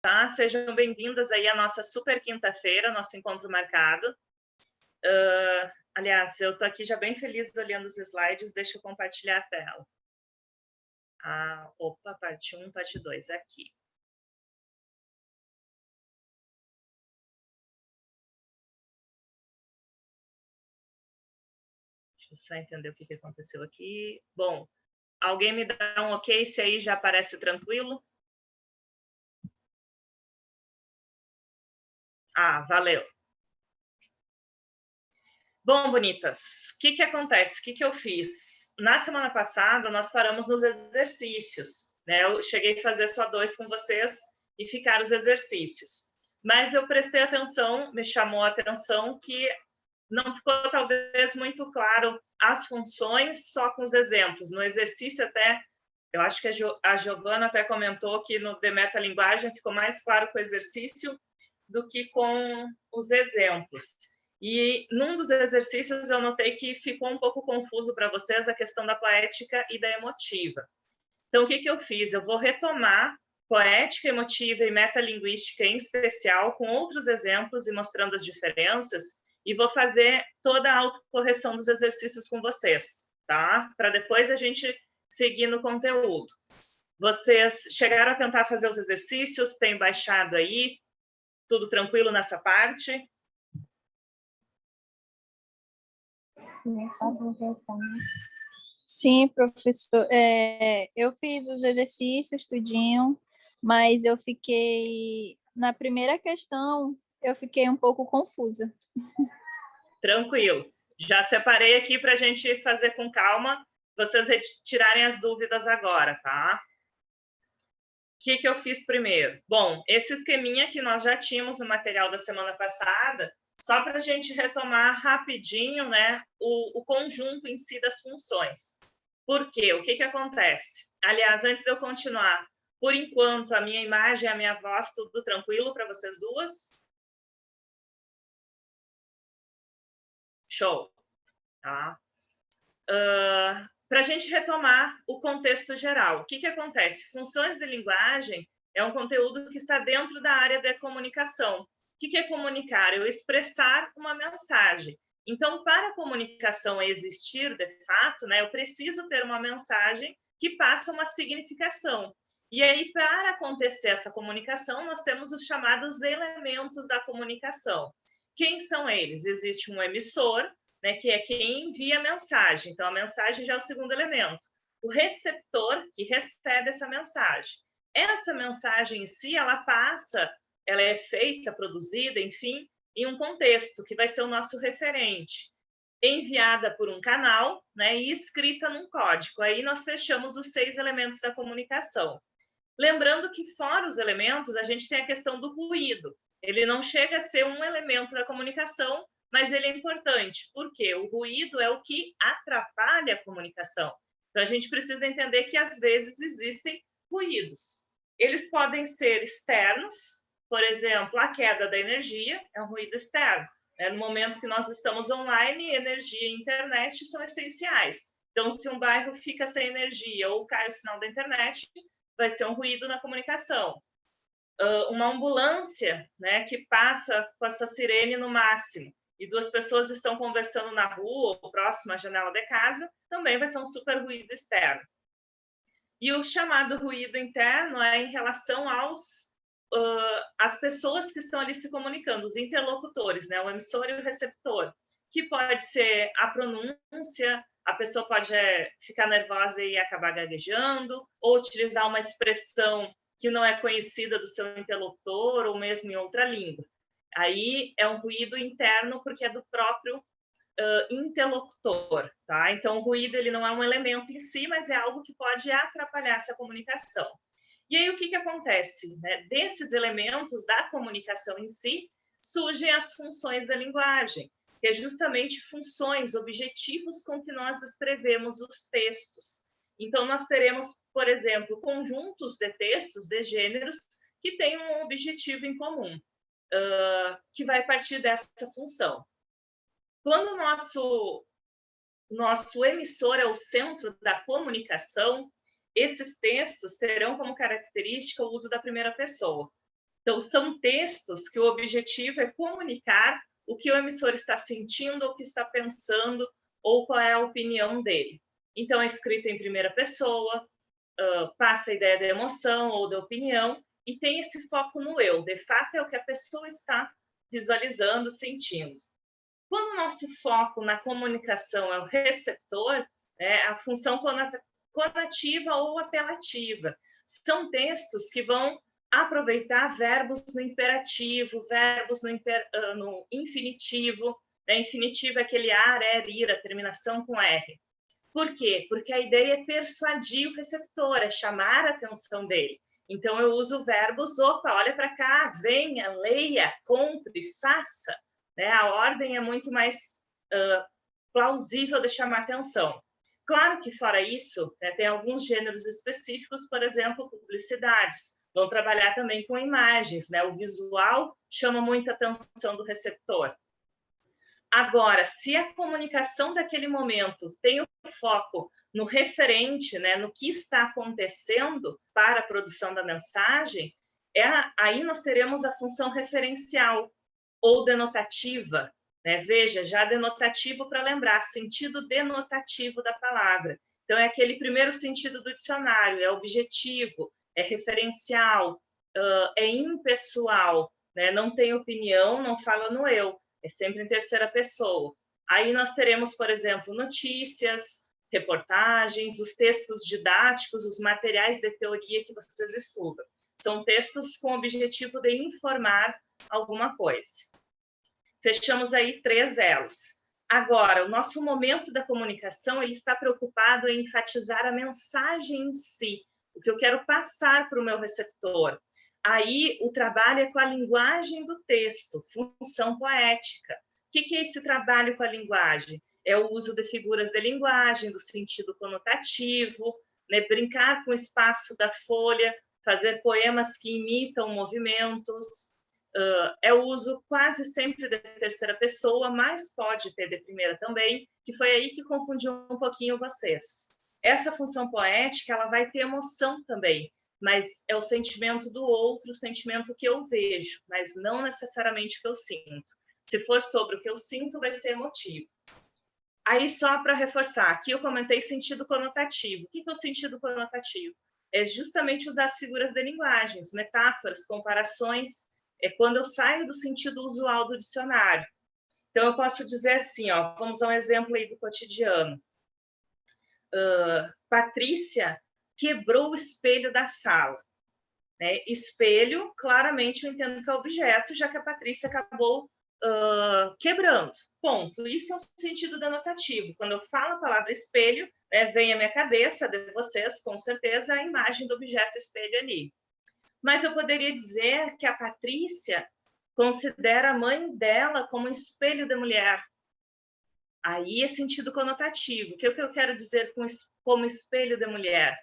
Tá? Sejam bem-vindas aí à nossa super quinta-feira, nosso encontro marcado. Aliás, eu estou aqui já bem feliz olhando os slides, deixa eu compartilhar a tela. Opa, parte 1, parte 2, aqui. Deixa eu só entender o que aconteceu aqui. Bom, alguém me dá um ok se aí já parece tranquilo? Valeu. Bom, bonitas, o que acontece? O que eu fiz? Na semana passada, nós paramos nos exercícios, né? Eu cheguei a fazer só 2 com vocês e ficaram os exercícios. Mas eu prestei atenção, me chamou a atenção que não ficou talvez muito claro as funções só com os exemplos. No exercício até, eu acho que a Giovana até comentou que no de metalinguagem ficou mais claro com o exercício do que com os exemplos. E num dos exercícios eu notei que ficou um pouco confuso para vocês a questão da poética e da emotiva. Então, o que eu fiz? Eu vou retomar poética, emotiva e metalinguística em especial, com outros exemplos e mostrando as diferenças, e vou fazer toda a autocorreção dos exercícios com vocês, tá? Para depois a gente seguir no conteúdo. Vocês chegaram a tentar fazer os exercícios? Tem baixado aí? Tudo tranquilo nessa parte? Sim, professor. Eu fiz os exercícios, tudinho, mas eu fiquei... Na primeira questão, eu fiquei um pouco confusa. Tranquilo. Já separei aqui para a gente fazer com calma, vocês retirarem as dúvidas agora, tá? O que eu fiz primeiro? Bom, esse esqueminha que nós já tínhamos no material da semana passada, só para a gente retomar rapidinho, né, o conjunto em si das funções. Por quê? O que acontece? Aliás, antes de eu continuar, por enquanto, a minha imagem e a minha voz, tudo tranquilo para vocês duas? Show! Tá? Para a gente retomar o contexto geral, o que acontece? Funções de linguagem é um conteúdo que está dentro da área da comunicação. O que é comunicar? Eu expressar uma mensagem. Então, para a comunicação existir, de fato, né, eu preciso ter uma mensagem que passa uma significação. E aí, para acontecer essa comunicação, nós temos os chamados elementos da comunicação. Quem são eles? Existe um emissor, né, que é quem envia a mensagem. Então, a mensagem já é o segundo elemento. O receptor, que recebe essa mensagem. Essa mensagem em si, ela é feita, produzida, enfim, em um contexto, que vai ser o nosso referente. Enviada por um canal, né, e escrita num código. Aí nós fechamos os 6 elementos da comunicação. Lembrando que, fora os elementos, a gente tem a questão do ruído. Ele não chega a ser um elemento da comunicação, mas ele é importante, porque o ruído é o que atrapalha a comunicação. Então, a gente precisa entender que, às vezes, existem ruídos. Eles podem ser externos, por exemplo, a queda da energia é um ruído externo. No momento que nós estamos online, energia e internet são essenciais. Então, se um bairro fica sem energia ou cai o sinal da internet, vai ser um ruído na comunicação. Uma ambulância, né, que passa com a sua sirene no máximo, e 2 pessoas estão conversando na rua ou próximo à janela da casa, também vai ser um super ruído externo. E o chamado ruído interno é em relação às pessoas que estão ali se comunicando, os interlocutores, né, o emissor e o receptor, que pode ser a pronúncia, a pessoa pode ficar nervosa e acabar gaguejando, ou utilizar uma expressão que não é conhecida do seu interlocutor, ou mesmo em outra língua. Aí é um ruído interno, porque é do próprio interlocutor, tá? Então, o ruído ele não é um elemento em si, mas é algo que pode atrapalhar essa comunicação. E aí, o que acontece? Né? Desses elementos da comunicação em si, surgem as funções da linguagem, que é justamente funções, objetivos com que nós escrevemos os textos. Então, nós teremos, por exemplo, conjuntos de textos, de gêneros, que têm um objetivo em comum, que vai partir dessa função. Quando o nosso emissor é o centro da comunicação, esses textos terão como característica o uso da primeira pessoa. Então, são textos que o objetivo é comunicar o que o emissor está sentindo, ou o que está pensando, ou qual é a opinião dele. Então, é escrito em primeira pessoa, passa a ideia da emoção ou da opinião, e tem esse foco no eu. De fato, é o que a pessoa está visualizando, sentindo. Quando o nosso foco na comunicação é o receptor, a função conativa ou apelativa. São textos que vão aproveitar verbos no imperativo, verbos no infinitivo. Infinitivo é aquele ar, ir, a terminação com R. Por quê? Porque a ideia é persuadir o receptor, é chamar a atenção dele. Então, eu uso verbos, opa, olha para cá, venha, leia, compre, faça. A ordem é muito mais plausível de chamar atenção. Claro que, fora isso, tem alguns gêneros específicos, por exemplo, publicidades. Vão trabalhar também com imagens, o visual chama muita atenção do receptor. Agora, se a comunicação daquele momento tem o foco no referente, no que está acontecendo para a produção da mensagem, aí nós teremos a função referencial ou denotativa. Veja, já denotativo para lembrar, sentido denotativo da palavra. Então, é aquele primeiro sentido do dicionário, é objetivo, é referencial, é impessoal, não tem opinião, não fala no eu, é sempre em terceira pessoa. Aí nós teremos, por exemplo, notícias, reportagens, os textos didáticos, os materiais de teoria que vocês estudam. São textos com o objetivo de informar alguma coisa. Fechamos aí 3 elos. Agora, o nosso momento da comunicação, ele está preocupado em enfatizar a mensagem em si, o que eu quero passar para o meu receptor. Aí, o trabalho é com a linguagem do texto, função poética. O que é esse trabalho com a linguagem? É o uso de figuras de linguagem, do sentido conotativo, brincar com o espaço da folha, fazer poemas que imitam movimentos. É o uso quase sempre de terceira pessoa, mas pode ter de primeira também, que foi aí que confundiu um pouquinho vocês. Essa função poética, ela vai ter emoção também, mas é o sentimento do outro, o sentimento que eu vejo, mas não necessariamente o que eu sinto. Se for sobre o que eu sinto, vai ser emotivo. Aí, só para reforçar, aqui eu comentei sentido conotativo. O que é o sentido conotativo? É justamente usar as figuras de linguagens, metáforas, comparações, é quando eu saio do sentido usual do dicionário. Então, eu posso dizer assim, vamos a um exemplo aí do cotidiano. Patrícia quebrou o espelho da sala. Espelho, claramente, eu entendo que é objeto, já que a Patrícia acabou quebrando. Ponto. Isso é um sentido denotativo. Quando eu falo a palavra espelho, vem à minha cabeça, de vocês, com certeza, a imagem do objeto espelho ali. Mas eu poderia dizer que a Patrícia considera a mãe dela como um espelho da mulher. Aí é sentido conotativo. O que eu quero dizer como espelho da mulher?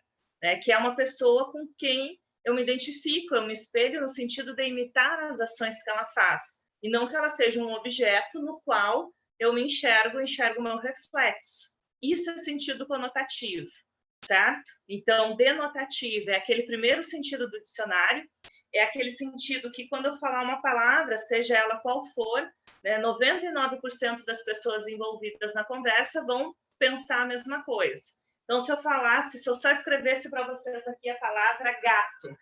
Que é uma pessoa com quem eu me identifico, eu me espelho no sentido de imitar as ações que ela faz, e não que ela seja um objeto no qual eu me enxergo o meu reflexo. Isso é sentido conotativo, certo? Então, denotativo é aquele primeiro sentido do dicionário, é aquele sentido que, quando eu falar uma palavra, seja ela qual for, 99% das pessoas envolvidas na conversa vão pensar a mesma coisa. Então, se eu só escrevesse para vocês aqui a palavra gato,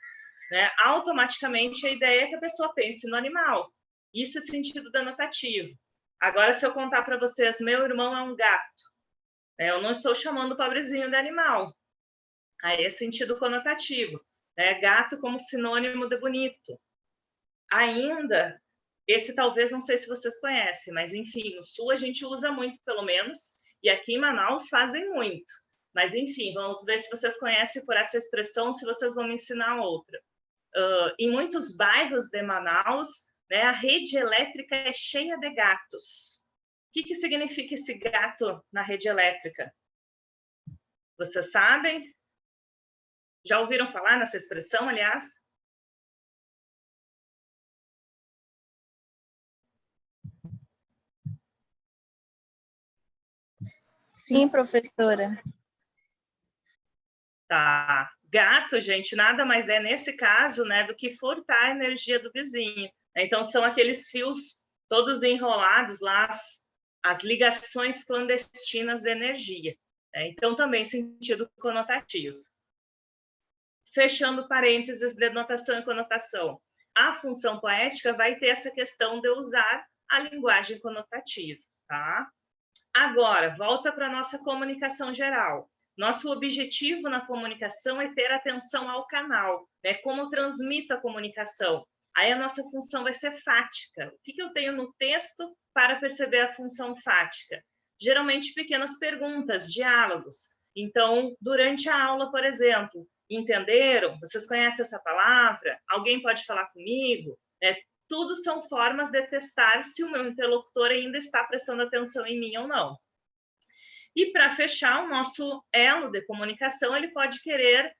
automaticamente a ideia é que a pessoa pense no animal. Isso é sentido denotativo. Agora, se eu contar para vocês, meu irmão é um gato, eu não estou chamando o pobrezinho de animal. Aí é sentido conotativo. Gato como sinônimo de bonito. Ainda, esse talvez, não sei se vocês conhecem, mas enfim, no Sul a gente usa muito, pelo menos, e aqui em Manaus fazem muito. Mas enfim, vamos ver se vocês conhecem por essa expressão, se vocês vão me ensinar outra. Em muitos bairros de Manaus, a rede elétrica é cheia de gatos. O que significa esse gato na rede elétrica? Vocês sabem? Já ouviram falar nessa expressão, aliás? Sim, professora. Tá. Gato, gente, nada mais é, nesse caso, né, do que furtar a energia do vizinho. Então, são aqueles fios todos enrolados lá, as ligações clandestinas de energia. Então, também sentido conotativo. Fechando parênteses, denotação e conotação. A função poética vai ter essa questão de usar a linguagem conotativa, tá? Agora, volta para a nossa comunicação geral. Nosso objetivo na comunicação é ter atenção ao canal, né? Como transmito a comunicação. Aí a nossa função vai ser fática. O que eu tenho no texto para perceber a função fática? Geralmente pequenas perguntas, diálogos. Então, durante a aula, por exemplo, entenderam? Vocês conhecem essa palavra? Alguém pode falar comigo? Tudo são formas de testar se o meu interlocutor ainda está prestando atenção em mim ou não. E para fechar, o nosso elo de comunicação, ele pode querer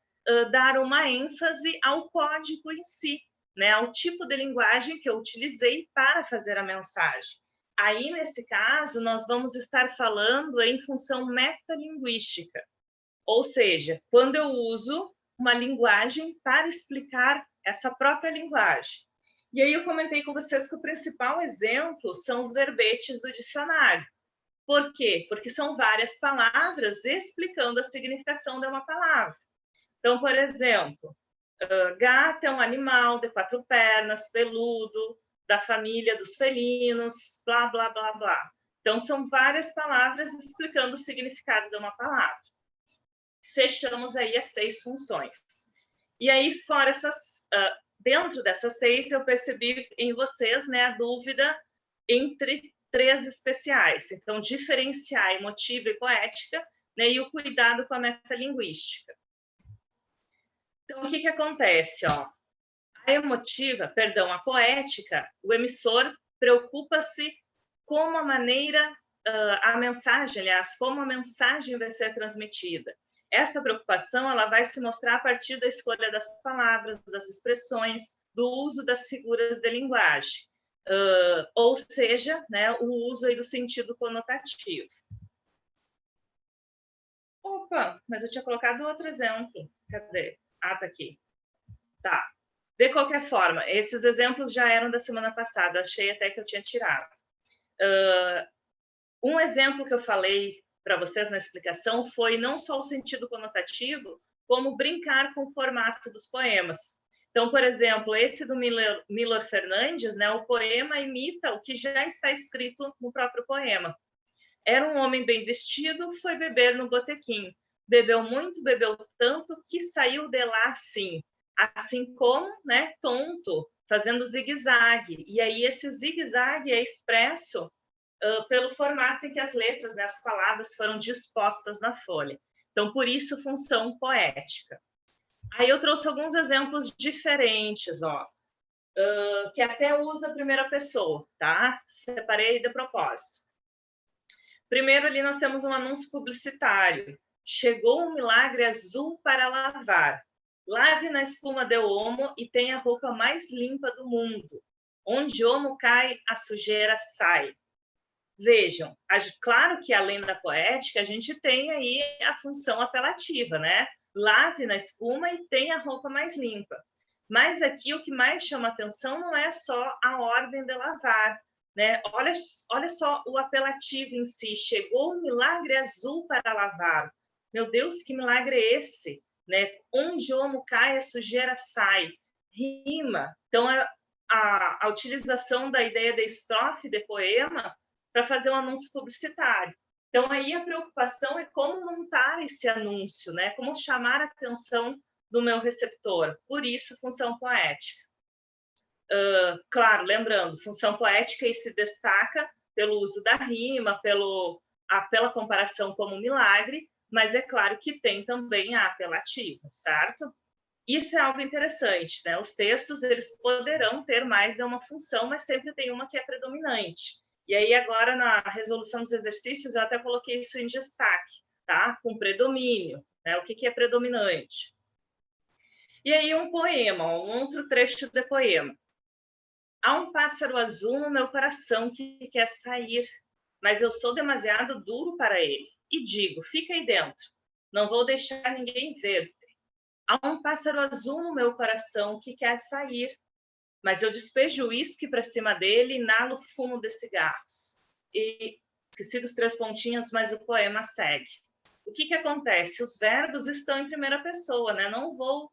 dar uma ênfase ao código em si, né? Ao tipo de linguagem que eu utilizei para fazer a mensagem. Aí, nesse caso, nós vamos estar falando em função metalinguística, ou seja, quando eu uso uma linguagem para explicar essa própria linguagem. E aí eu comentei com vocês que o principal exemplo são os verbetes do dicionário. Por quê? Porque são várias palavras explicando a significação de uma palavra. Então, por exemplo, gato é um animal de 4 pernas, peludo, da família dos felinos, blá, blá, blá, blá. Então, são várias palavras explicando o significado de uma palavra. Fechamos aí as 6 funções. E aí, fora essas, dentro dessas 6, eu percebi em vocês, né, a dúvida entre 3 especiais. Então, diferenciar emotiva e poética, né, e o cuidado com a metalinguística. Então, o que acontece? Ó? A poética, o emissor preocupa-se como a maneira, a mensagem, aliás, como a mensagem vai ser transmitida. Essa preocupação ela vai se mostrar a partir da escolha das palavras, das expressões, do uso das figuras de linguagem. Ou seja, né, o uso aí do sentido conotativo. Opa, mas eu tinha colocado outro exemplo. Cadê? Ah, tá aqui. Tá. De qualquer forma, esses exemplos já eram da semana passada, achei até que eu tinha tirado. Um exemplo que eu falei para vocês na explicação foi não só o sentido conotativo, como brincar com o formato dos poemas. Então, por exemplo, esse do Milor Fernandes, né, o poema imita o que já está escrito no próprio poema. Era um homem bem vestido, foi beber no botequim. Bebeu muito, bebeu tanto, que saiu de lá assim como, né, tonto, fazendo zigue-zague. E aí esse zigue-zague é expresso pelo formato em que as letras, né, as palavras foram dispostas na folha. Então, por isso, função poética. Aí eu trouxe alguns exemplos diferentes, ó, que até usa a primeira pessoa, tá? Separei de propósito. Primeiro, ali nós temos um anúncio publicitário. Chegou um milagre azul para lavar. Lave na espuma de Omo e tenha a roupa mais limpa do mundo. Onde Omo cai, a sujeira sai. Vejam, claro que além da poética, a gente tem aí a função apelativa, né? Lave na espuma e tenha a roupa mais limpa. Mas aqui o que mais chama atenção não é só a ordem de lavar, né? Olha só o apelativo em si. Chegou um milagre azul para lavar. Meu Deus, que milagre é esse? Né? Onde Omo cai, a sujeira sai. Rima. Então, a utilização da ideia de estrofe de poema para fazer um anúncio publicitário. Então, aí a preocupação é como montar esse anúncio, né? Como chamar a atenção do meu receptor. Por isso, função poética. Claro, lembrando, função poética se destaca pelo uso da rima, pela comparação como milagre, mas é claro que tem também a apelativa, certo? Isso é algo interessante, né? Os textos, eles poderão ter mais de uma função, mas sempre tem uma que é predominante. E aí, agora, na resolução dos exercícios, eu até coloquei isso em destaque, tá? Com predomínio, né? O que é predominante? E aí, um poema, um outro trecho de poema. Há um pássaro azul no meu coração que quer sair, mas eu sou demasiado duro para ele. E digo, fica aí dentro, não vou deixar ninguém ver-te. Há um pássaro azul no meu coração que quer sair, mas eu despejo o uísque para cima dele e inalo o fumo de cigarros. E esqueci dos 3 pontinhos, mas o poema segue. O que acontece? Os verbos estão em primeira pessoa, né? Não vou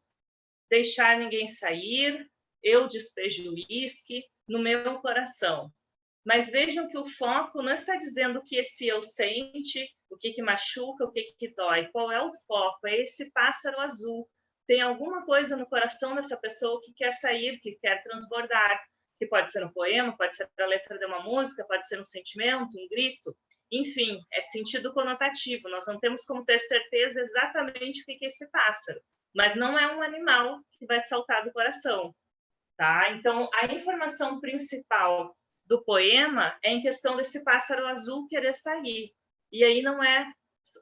deixar ninguém sair, eu despejo o uísque no meu coração. Mas vejam que o foco não está dizendo o que esse eu sente, o que machuca, o que dói. Qual é o foco? É esse pássaro azul. Tem alguma coisa no coração dessa pessoa que quer sair, que quer transbordar, que pode ser um poema, pode ser a letra de uma música, pode ser um sentimento, um grito. Enfim, é sentido conotativo. Nós não temos como ter certeza exatamente o que é esse pássaro, mas não é um animal que vai saltar do coração, tá? Então, a informação principal do poema é em questão desse pássaro azul querer sair. E aí não é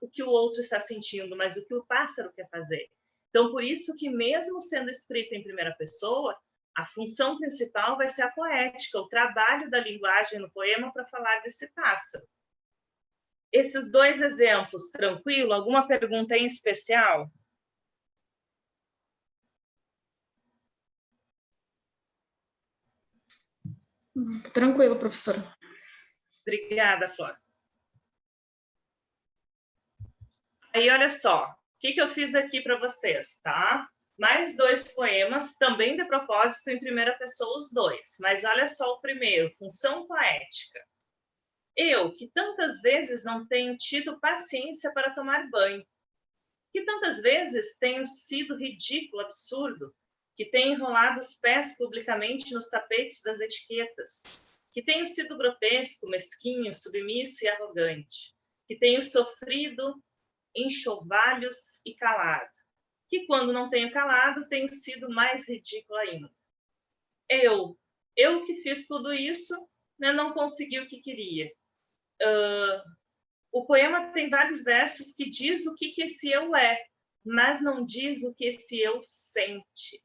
o que o outro está sentindo, mas o que o pássaro quer fazer. Então, por isso que mesmo sendo escrito em primeira pessoa, a função principal vai ser a poética, o trabalho da linguagem no poema para falar desse pássaro. Esses 2 exemplos, tranquilo? Alguma pergunta em especial? Tranquilo, professora. Obrigada, Flor. Aí, olha só, o que eu fiz aqui para vocês, tá? Mais 2 poemas, também de propósito, em primeira pessoa, os 2. Mas olha só o primeiro, função poética. Eu, que tantas vezes não tenho tido paciência para tomar banho, que tantas vezes tenho sido ridículo, absurdo, que tenho enrolado os pés publicamente nos tapetes das etiquetas, que tenho sido grotesco, mesquinho, submisso e arrogante, que tenho sofrido enxovalhos e calado, que quando não tenho calado, tenho sido mais ridículo ainda. Eu que fiz tudo isso, né, não consegui o que queria. O poema tem vários versos que diz o que esse eu é, mas não diz o que esse eu sente.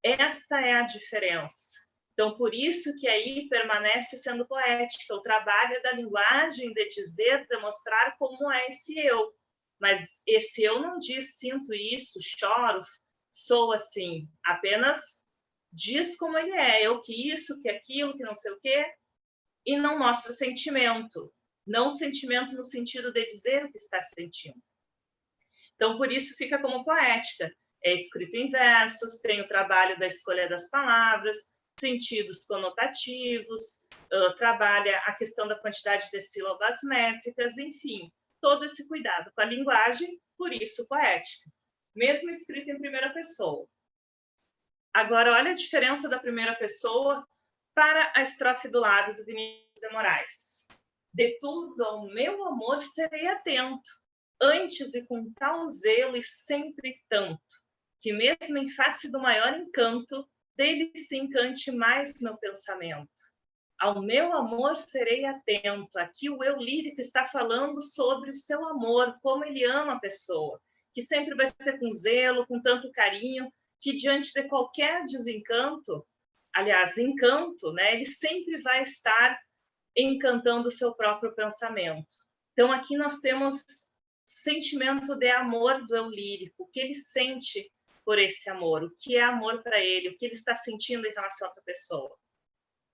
Esta é a diferença. Então, por isso que aí permanece sendo poética, o trabalho da linguagem de dizer, de mostrar como é esse eu. Mas esse eu não diz sinto isso, choro, sou assim. Apenas diz como ele é. Eu que isso, que aquilo, que não sei o quê. E não mostra sentimento. Não sentimento no sentido de dizer o que está sentindo. Então, por isso fica como poética. É escrito em versos, tem o trabalho da escolha das palavras, sentidos conotativos, trabalha a questão da quantidade de sílabas métricas, enfim, todo esse cuidado com a linguagem, por isso poética, mesmo escrito em primeira pessoa. Agora, olha a diferença da primeira pessoa para a estrofe do lado do Vinícius de Moraes. De tudo ao meu amor serei atento, antes e com tal zelo e sempre tanto, que mesmo em face do maior encanto, dele se encante mais meu pensamento. Ao meu amor serei atento. Aqui o eu lírico está falando sobre o seu amor, como ele ama a pessoa, que sempre vai ser com zelo, com tanto carinho, que diante de qualquer desencanto, aliás, encanto, né, ele sempre vai estar encantando o seu próprio pensamento. Então, aqui nós temos sentimento de amor do eu lírico, o que ele sente por esse amor, o que é amor para ele, o que ele está sentindo em relação a outra pessoa.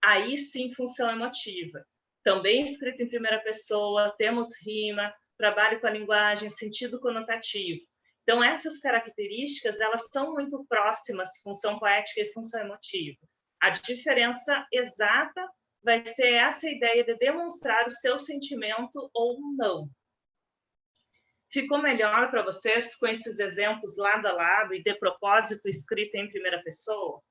Aí sim, função emotiva. Também escrito em primeira pessoa, temos rima, trabalho com a linguagem, sentido conotativo. Então, essas características, elas são muito próximas, função poética e função emotiva. A diferença exata vai ser essa ideia de demonstrar o seu sentimento ou não. Ficou melhor para vocês com esses exemplos lado a lado e de propósito escrito em primeira pessoa?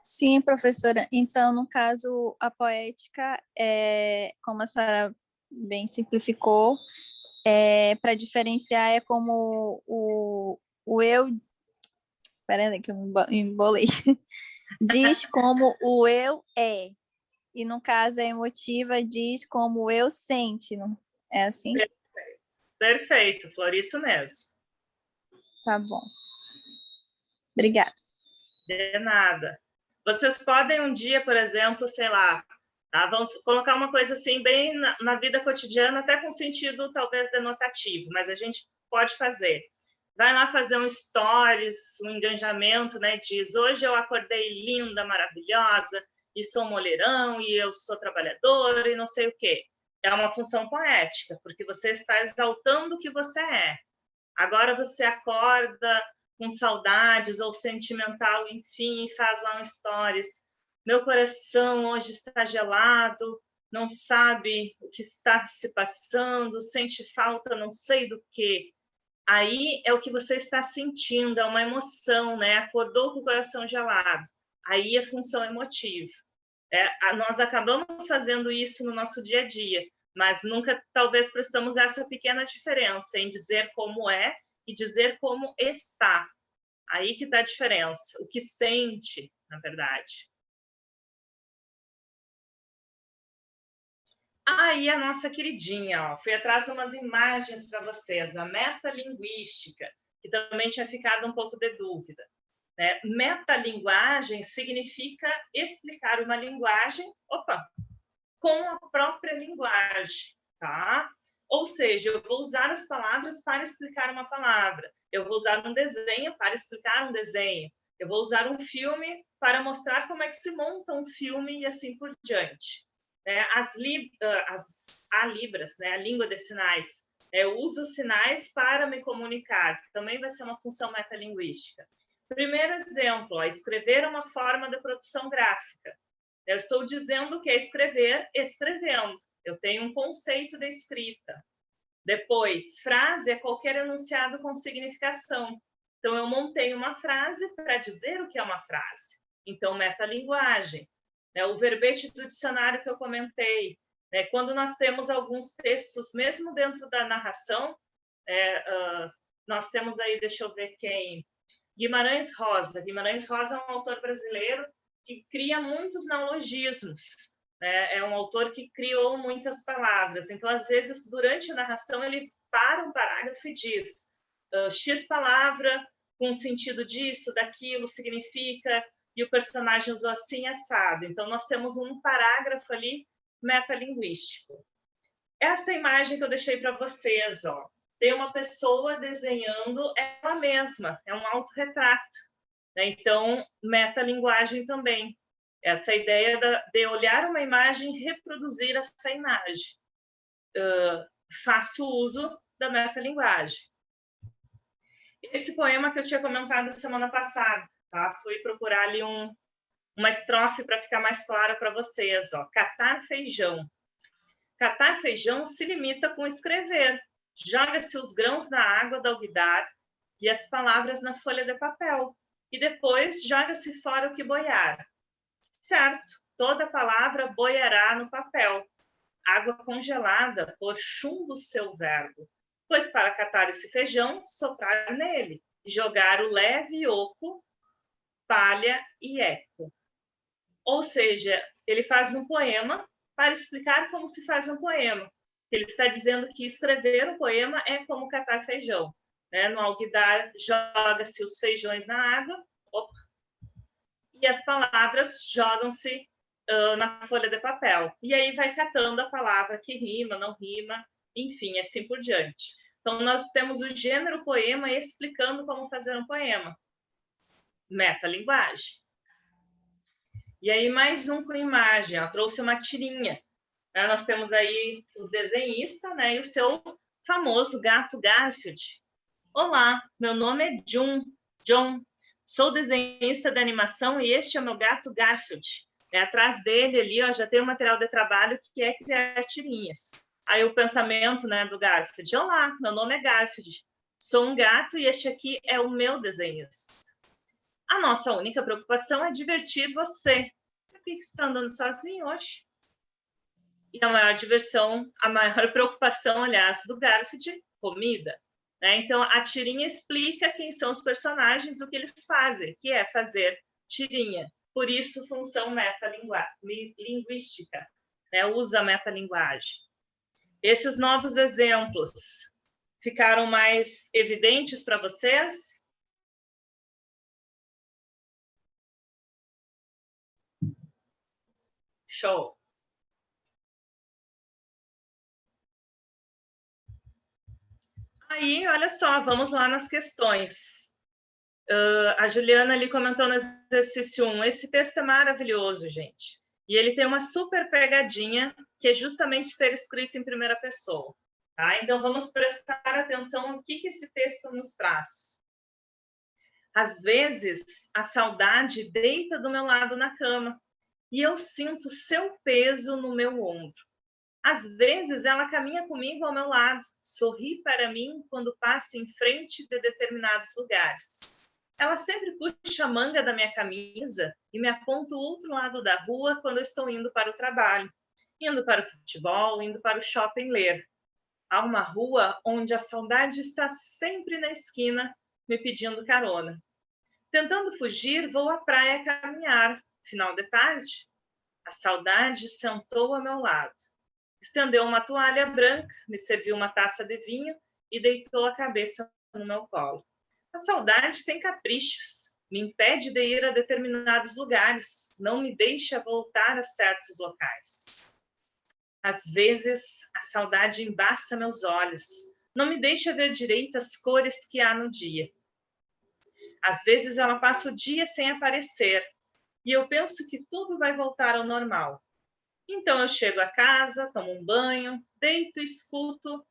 Sim, professora. Então, no caso, a poética, como a senhora bem simplificou, para diferenciar é como o eu... Peraí, que eu me embolei. Diz como o eu é. E, no caso, a emotiva diz como o eu sente. Não é assim? Perfeito. Perfeito, Flor, isso mesmo. Tá bom. Obrigada. De nada. Vocês podem um dia, por exemplo, sei lá, Tá? Vamos colocar uma coisa assim, bem na vida cotidiana, até com sentido talvez denotativo, mas a gente pode fazer. Vai lá fazer um stories, um engajamento, né? Diz, hoje eu acordei linda, maravilhosa, e sou mulherão, e eu sou trabalhadora, e não sei o quê. É uma função poética, porque você está exaltando o que você é. Agora você acorda com saudades ou sentimental, enfim, e faz lá um stories. Meu coração hoje está gelado, não sabe o que está se passando, sente falta não sei do que. Aí é o que você está sentindo, é uma emoção, né? Acordou com o coração gelado. Aí é função emotiva. Nós acabamos fazendo isso no nosso dia a dia, mas nunca, talvez, prestamos essa pequena diferença em dizer como é e dizer como está. Aí que está a diferença, o que sente, na verdade. Aí a nossa queridinha, ó, fui atrás de umas imagens para vocês, a metalinguística, que também tinha ficado um pouco de dúvida. Né? Metalinguagem significa explicar uma linguagem, com a própria linguagem, tá? Ou seja, eu vou usar as palavras para explicar uma palavra, eu vou usar um desenho para explicar um desenho, eu vou usar um filme para mostrar como é que se monta um filme e assim por diante. A Libras, né? A língua de sinais, eu uso os sinais para me comunicar, que também vai ser uma função metalinguística. Primeiro exemplo, escrever é uma forma de produção gráfica. Eu estou dizendo que é escrever escrevendo. Eu tenho um conceito de escrita. Depois, frase é qualquer enunciado com significação. Então, eu montei uma frase para dizer o que é uma frase. Então, metalinguagem. O verbete do dicionário que eu comentei. Quando nós temos alguns textos, mesmo dentro da narração, nós temos aí, deixa eu ver quem... Guimarães Rosa. Guimarães Rosa é um autor brasileiro que cria muitos neologismos. É um autor que criou muitas palavras. Então, às vezes, durante a narração, ele para um parágrafo e diz X palavra com sentido disso, daquilo, significa, e o personagem usou assim, assado. Então, nós temos um parágrafo ali metalinguístico. Esta imagem que eu deixei para vocês, ó, tem uma pessoa desenhando ela mesma, é um autorretrato. Então, metalinguagem também. Essa ideia de olhar uma imagem e reproduzir essa imagem. Faço uso da metalinguagem. Esse poema que eu tinha comentado semana passada, tá? Fui procurar ali uma estrofe para ficar mais clara para vocês. Ó. Catar feijão. Catar feijão se limita com escrever. Joga-se os grãos na água do alguidar e as palavras na folha de papel. E depois joga-se fora o que boiar. Certo, toda palavra boiará no papel. Água congelada, por chumbo seu verbo. Pois para catar esse feijão, soprar nele, jogar o leve oco, palha e eco. Ou seja, ele faz um poema para explicar como se faz um poema. Ele está dizendo que escrever um poema é como catar feijão. No alguidar, joga-se os feijões na água, e as palavras jogam-se na folha de papel. E aí vai catando a palavra que rima, não rima, enfim, assim por diante. Então, nós temos o gênero poema explicando como fazer um poema. Metalinguagem. E aí, mais um com imagem. Ela trouxe uma tirinha. Nós temos aí o desenhista, né, e o seu famoso gato Garfield. Olá, meu nome é John. Sou desenhista de animação e este é o meu gato Garfield. Atrás dele ali, ó, já tem um material de trabalho que é criar tirinhas. Aí o pensamento, né, do Garfield. Olá, meu nome é Garfield. Sou um gato e este aqui é o meu desenhista. A nossa única preocupação é divertir você. Por que você está andando sozinho hoje? E a maior diversão, a maior preocupação, aliás, do Garfield, comida. Então, a tirinha explica quem são os personagens, o que eles fazem, que é fazer tirinha. Por isso, função metalinguística, usa a metalinguagem. Esses novos exemplos ficaram mais evidentes para vocês? Show! Aí, olha só, vamos lá nas questões. A Juliana ali comentou no exercício 1, esse texto é maravilhoso, gente. E ele tem uma super pegadinha, que é justamente ser escrito em primeira pessoa. Tá? Então, vamos prestar atenção no que esse texto nos traz. Às vezes, a saudade deita do meu lado na cama e eu sinto seu peso no meu ombro. Às vezes, ela caminha comigo ao meu lado, sorri para mim quando passo em frente de determinados lugares. Ela sempre puxa a manga da minha camisa e me aponta o outro lado da rua quando eu estou indo para o trabalho, indo para o futebol, indo para o shopping ler. Há uma rua onde a saudade está sempre na esquina, me pedindo carona. Tentando fugir, vou à praia caminhar. Final de tarde, a saudade sentou ao meu lado. Estendeu uma toalha branca, me serviu uma taça de vinho e deitou a cabeça no meu colo. A saudade tem caprichos, me impede de ir a determinados lugares, não me deixa voltar a certos locais. Às vezes, a saudade embaça meus olhos, não me deixa ver direito as cores que há no dia. Às vezes, ela passa o dia sem aparecer e eu penso que tudo vai voltar ao normal. Então, eu chego a casa, tomo um banho, deito e escuto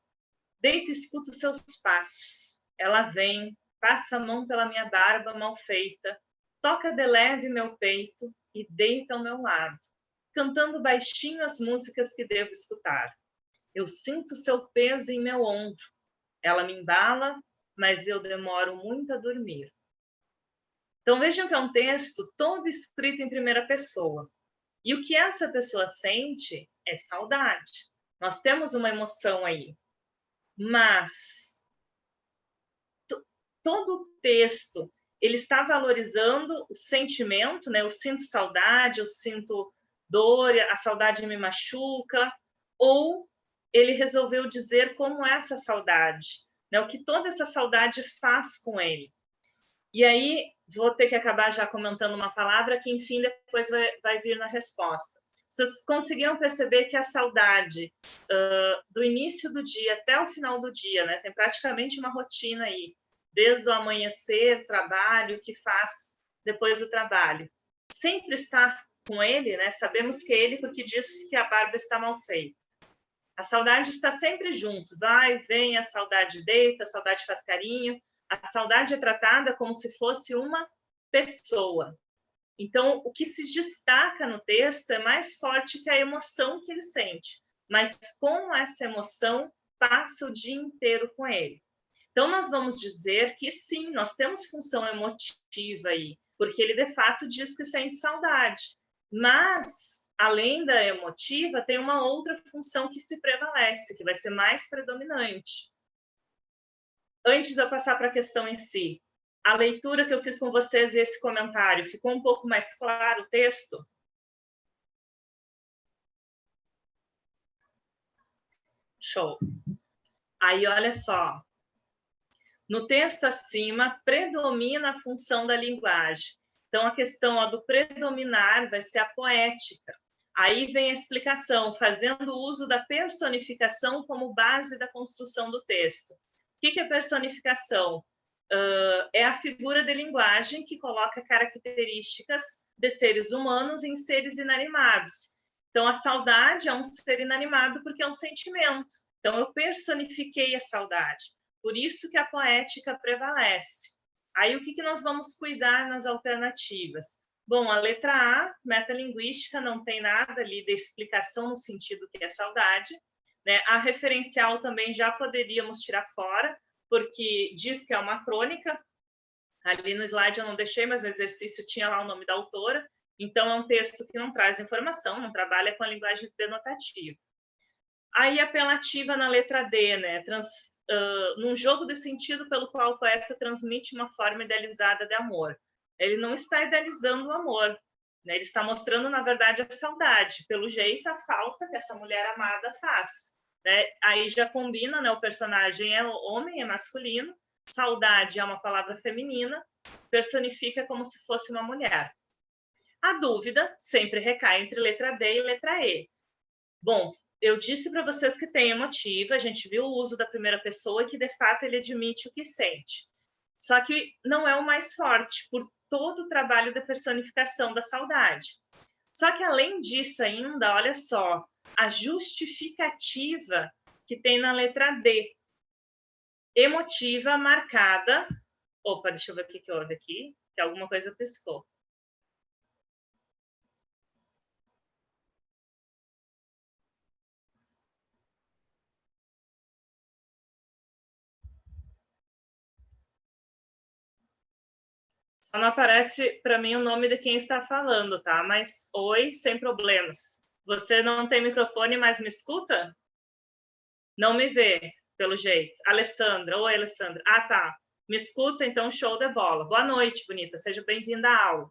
seus passos. Ela vem, passa a mão pela minha barba mal feita, toca de leve meu peito e deita ao meu lado, cantando baixinho as músicas que devo escutar. Eu sinto seu peso em meu ombro. Ela me embala, mas eu demoro muito a dormir. Então, vejam que é um texto todo escrito em primeira pessoa. E o que essa pessoa sente é saudade. Nós temos uma emoção aí. Mas todo o texto, ele está valorizando o sentimento, né? Eu sinto saudade, eu sinto dor, a saudade me machuca, ou ele resolveu dizer como é essa saudade, né? O que toda essa saudade faz com ele. E aí, vou ter que acabar já comentando uma palavra que, enfim, depois vai vir na resposta. Vocês conseguiram perceber que a saudade, do início do dia até o final do dia, né, tem praticamente uma rotina aí, desde o amanhecer, trabalho, o que faz depois do trabalho. Sempre está com ele, né? Sabemos que é ele porque diz que a barba está mal feita. A saudade está sempre junto, vai, vem, a saudade deita, a saudade faz carinho. A saudade é tratada como se fosse uma pessoa. Então, o que se destaca no texto é mais forte que a emoção que ele sente, mas com essa emoção passa o dia inteiro com ele. Então, nós vamos dizer que sim, nós temos função emotiva aí, porque ele de fato diz que sente saudade. Mas, além da emotiva, tem uma outra função que se prevalece, que vai ser mais predominante. Antes de eu passar para a questão em si, a leitura que eu fiz com vocês e esse comentário, ficou um pouco mais claro o texto? Show. Aí, olha só. No texto acima, predomina a função da linguagem. Então, a questão do predominar vai ser a poética. Aí vem a explicação, fazendo uso da personificação como base da construção do texto. O que é personificação? É a figura de linguagem que coloca características de seres humanos em seres inanimados. Então, a saudade é um ser inanimado porque é um sentimento. Então, eu personifiquei a saudade. Por isso que a poética prevalece. Aí, o que nós vamos cuidar nas alternativas? Bom, a letra A, metalinguística, não tem nada ali de explicação no sentido que é saudade, né? A referencial também já poderíamos tirar fora, porque diz que é uma crônica. Ali no slide eu não deixei, mas no exercício tinha lá o nome da autora. Então, é um texto que não traz informação, não trabalha com a linguagem denotativa. Aí, apelativa na letra D, né? Num jogo de sentido pelo qual o poeta transmite uma forma idealizada de amor. Ele não está idealizando o amor, né? Ele está mostrando, na verdade, a saudade, pelo jeito, a falta que essa mulher amada faz. Né? Aí já combina, né? O personagem é homem, é masculino, saudade é uma palavra feminina, personifica como se fosse uma mulher. A dúvida sempre recai entre letra D e letra E. Bom, eu disse para vocês que tem emotiva, a gente viu o uso da primeira pessoa e que, de fato, ele admite o que sente. Só que não é o mais forte, por todo o trabalho de personificação da saudade. Só que, além disso ainda, olha só, a justificativa que tem na letra D. Emotiva marcada... Opa, deixa eu ver o que houve aqui, que alguma coisa piscou. Só não aparece para mim o nome de quem está falando, tá? Mas, oi, sem problemas. Você não tem microfone, mas me escuta? Não me vê, pelo jeito. Alessandra, oi, Alessandra. Ah, tá. Me escuta, então, show de bola. Boa noite, bonita. Seja bem-vinda à aula.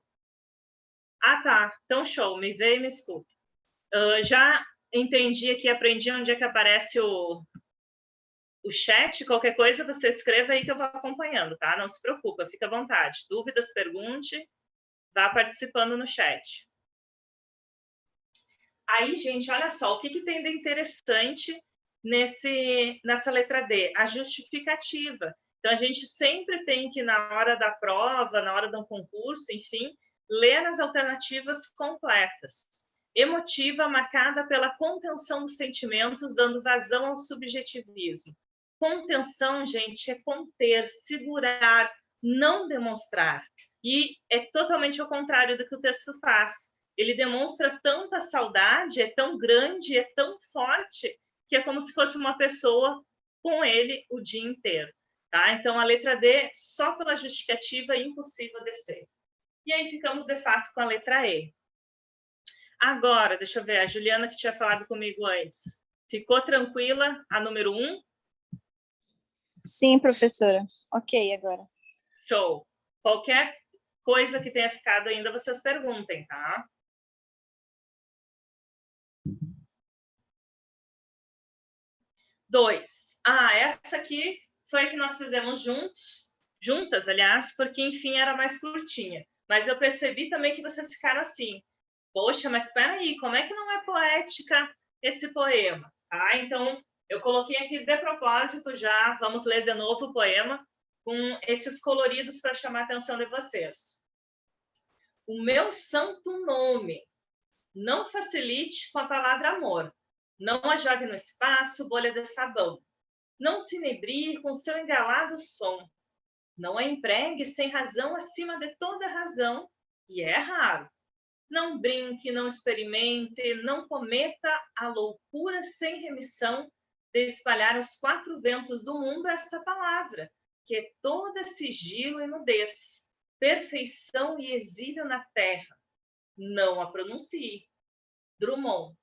Ah, tá. Então, show. Me vê e me escuta. Já entendi aqui, aprendi onde é que aparece o chat. Qualquer coisa, você escreva aí que eu vou acompanhando, tá? Não se preocupa, fica à vontade. Dúvidas, pergunte. Vá participando no chat. Aí, gente, olha só, o que tem de interessante nessa letra D? A justificativa. Então, a gente sempre tem que, na hora da prova, na hora de um concurso, enfim, ler as alternativas completas. Emotiva, marcada pela contenção dos sentimentos, dando vazão ao subjetivismo. Contenção, gente, é conter, segurar, não demonstrar. E é totalmente ao contrário do que o texto faz. Ele demonstra tanta saudade, é tão grande, é tão forte, que é como se fosse uma pessoa com ele o dia inteiro. Tá? Então, a letra D, só pela justificativa, é impossível descer. E aí ficamos, de fato, com a letra E. Agora, deixa eu ver, a Juliana que tinha falado comigo antes. Ficou tranquila a número 1? Sim, professora. Ok, agora. Show. Qualquer coisa que tenha ficado ainda, vocês perguntem, tá? Dois. Essa aqui foi a que nós fizemos juntas, aliás, porque, enfim, era mais curtinha. Mas eu percebi também que vocês ficaram assim. Poxa, mas espera aí, como é que não é poética esse poema? Tá? Então, eu coloquei aqui de propósito já, vamos ler de novo o poema, com esses coloridos para chamar a atenção de vocês. O meu santo nome, não facilite com a palavra amor. Não a jogue no espaço, bolha de sabão. Não se inebrie com seu engalado som. Não a empregue sem razão acima de toda razão, e é raro. Não brinque, não experimente, não cometa a loucura sem remissão de espalhar aos 4 ventos do mundo esta palavra, que é toda sigilo e nudez, perfeição e exílio na terra. Não a pronuncie. Drummond.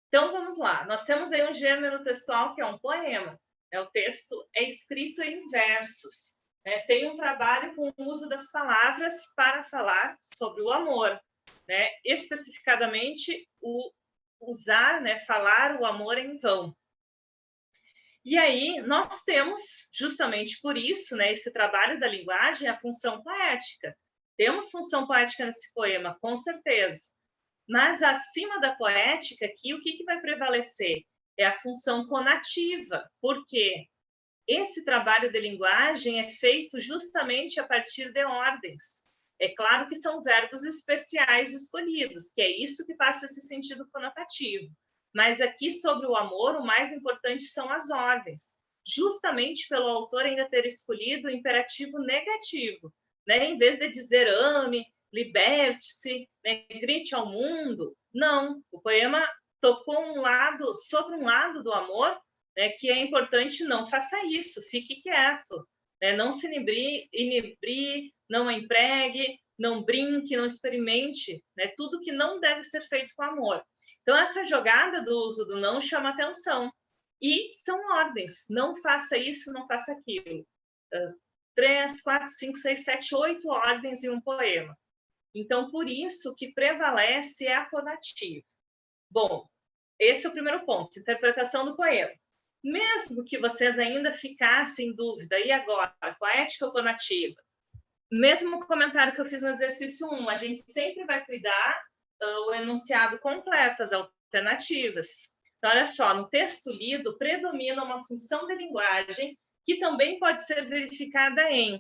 Então, vamos lá. Nós temos aí um gênero textual que é um poema. O texto é escrito em versos. Tem um trabalho com o uso das palavras para falar sobre o amor. Especificadamente, falar o amor em vão. E aí, nós temos, justamente por isso, esse trabalho da linguagem, a função poética. Temos função poética nesse poema, com certeza. Mas, acima da poética, aqui, o que vai prevalecer? É a função conativa. Por quê? Esse trabalho de linguagem é feito justamente a partir de ordens. É claro que são verbos especiais escolhidos, que é isso que passa esse sentido conotativo. Mas aqui, sobre o amor, o mais importante são as ordens. Justamente pelo autor ainda ter escolhido o imperativo negativo. Em vez de dizer ame, liberte-se, grite ao mundo. Não, o poema tocou sobre um lado do amor, que é importante, não faça isso, fique quieto, não se inibrie, não empregue, não brinque, não experimente, tudo que não deve ser feito com amor. Então, essa jogada do uso do não chama atenção. E são ordens, não faça isso, não faça aquilo. 3, 4, 5, 6, 7, 8 ordens em um poema. Então, por isso que prevalece é a conativa. Bom, esse é o primeiro ponto, interpretação do poema. Mesmo que vocês ainda ficassem em dúvida, e agora, poética ou conativa? Mesmo comentário que eu fiz no exercício 1, a gente sempre vai cuidar o enunciado completo, as alternativas. Então, olha só, no texto lido predomina uma função de linguagem que também pode ser verificada em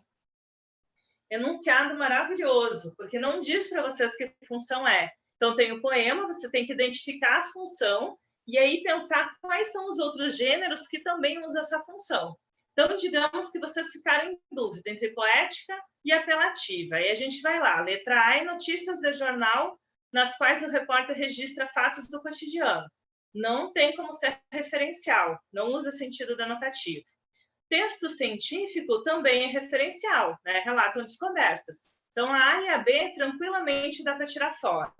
enunciado maravilhoso, porque não diz para vocês que função é. Então, tem o poema, você tem que identificar a função e aí pensar quais são os outros gêneros que também usam essa função. Então, digamos que vocês ficaram em dúvida entre poética e apelativa. Aí a gente vai lá, letra A, notícias de jornal nas quais o repórter registra fatos do cotidiano. Não tem como ser referencial, não usa sentido denotativo. Texto científico também é referencial, né? Relatam descobertas. Então, a A e a B tranquilamente dá para tirar fora.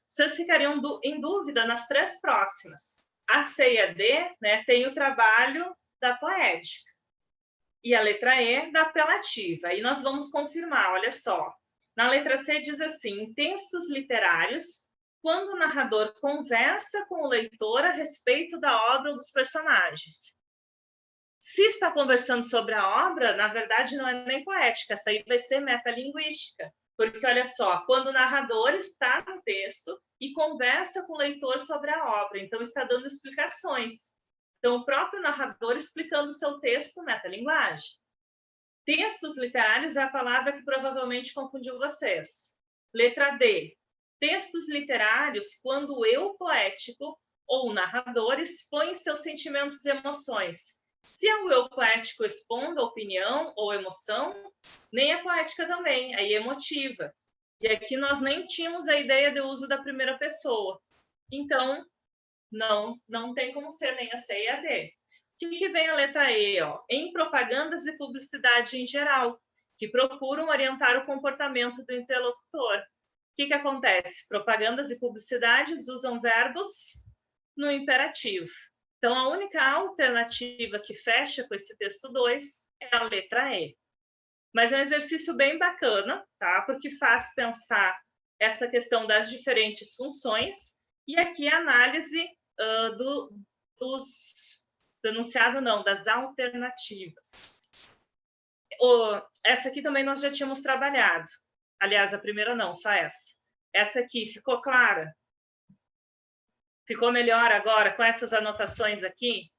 Vocês ficariam em dúvida nas três próximas. A C e a D, né, tem o trabalho da poética. E a letra E da apelativa. E nós vamos confirmar, olha só. Na letra C diz assim, em textos literários, quando o narrador conversa com o leitor a respeito da obra ou dos personagens. Se está conversando sobre a obra, na verdade, não é nem poética, essa aí vai ser metalinguística. Porque, olha só, quando o narrador está no texto e conversa com o leitor sobre a obra, então está dando explicações. Então, o próprio narrador explicando o seu texto, metalinguagem. Textos literários é a palavra que provavelmente confundiu vocês. Letra D. Textos literários, quando o eu poético ou o narrador expõe seus sentimentos e emoções. Se é o eu poético expondo a opinião ou emoção, nem é poética também, aí é emotiva. E aqui nós nem tínhamos a ideia de uso da primeira pessoa. Então, não tem como ser nem a C e a D. O que vem a letra E? Ó? Em propagandas e publicidade em geral, que procuram orientar o comportamento do interlocutor. O que acontece? Propagandas e publicidades usam verbos no imperativo. Então, a única alternativa que fecha com esse texto 2 é a letra E. Mas é um exercício bem bacana, tá? Porque faz pensar essa questão das diferentes funções e aqui a análise das alternativas. Essa aqui também nós já tínhamos trabalhado. Aliás, a primeira não, só essa. Essa aqui ficou clara? Ficou melhor agora com essas anotações aqui?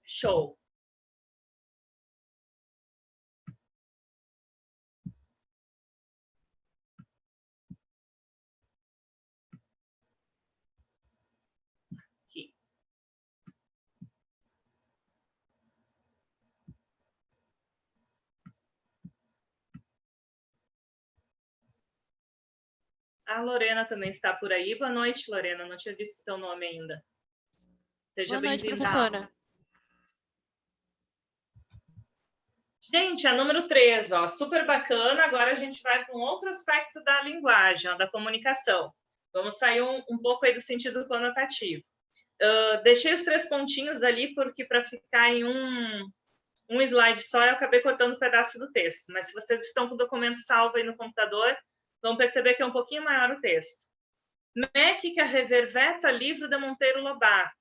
Show! Aqui. A Lorena também está por aí. Boa noite, Lorena. Não tinha visto seu nome ainda. Seja bem-vinda. Boa noite, professora. Gente, a número 3, ó, super bacana. Agora a gente vai para um outro aspecto da linguagem, ó, da comunicação. Vamos sair um pouco aí do sentido conotativo. Deixei os 3 pontinhos ali, porque para ficar em um slide só, eu acabei cortando um pedaço do texto. Mas se vocês estão com o documento salvo aí no computador, vão perceber que é um pouquinho maior o texto. MEC quer rever veto a livro de Monteiro Lobato.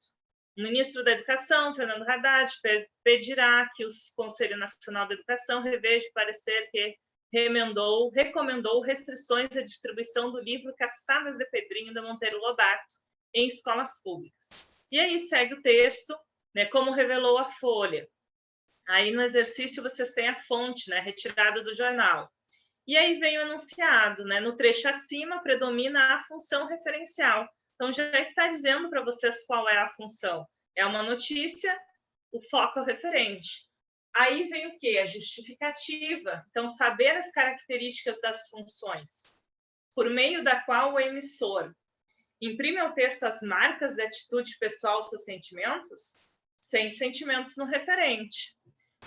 O ministro da Educação, Fernando Haddad, pedirá que o Conselho Nacional da Educação reveja o parecer que recomendou restrições à distribuição do livro Caçadas de Pedrinho de Monteiro Lobato em escolas públicas. E aí segue o texto, né, como revelou a Folha. Aí no exercício vocês têm a fonte, né, retirada do jornal. E aí vem o enunciado, né? No trecho acima predomina a função referencial. Então, já está dizendo para vocês qual é a função. É uma notícia, o foco é o referente. Aí vem o quê? A justificativa. Então, saber as características das funções, por meio da qual o emissor imprime ao texto as marcas de atitude pessoal, seus sentimentos, sem sentimentos no referente.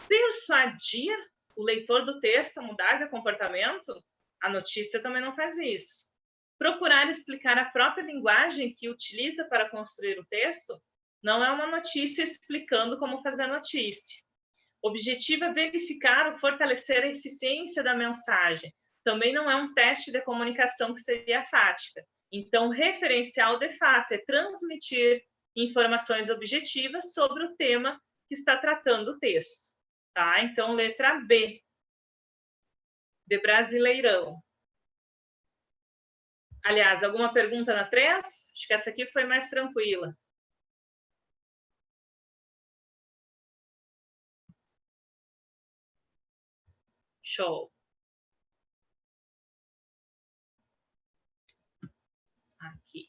Persuadir o leitor do texto a mudar de comportamento, a notícia também não faz isso. Procurar explicar a própria linguagem que utiliza para construir o texto não é uma notícia explicando como fazer notícia. Objetivo é verificar ou fortalecer a eficiência da mensagem. Também não é um teste de comunicação que seria fática. Então, referencial, de fato, é transmitir informações objetivas sobre o tema que está tratando o texto. Tá? Então, letra B, de Brasileirão. Aliás, alguma pergunta na 3? Acho que essa aqui foi mais tranquila. Show. Aqui.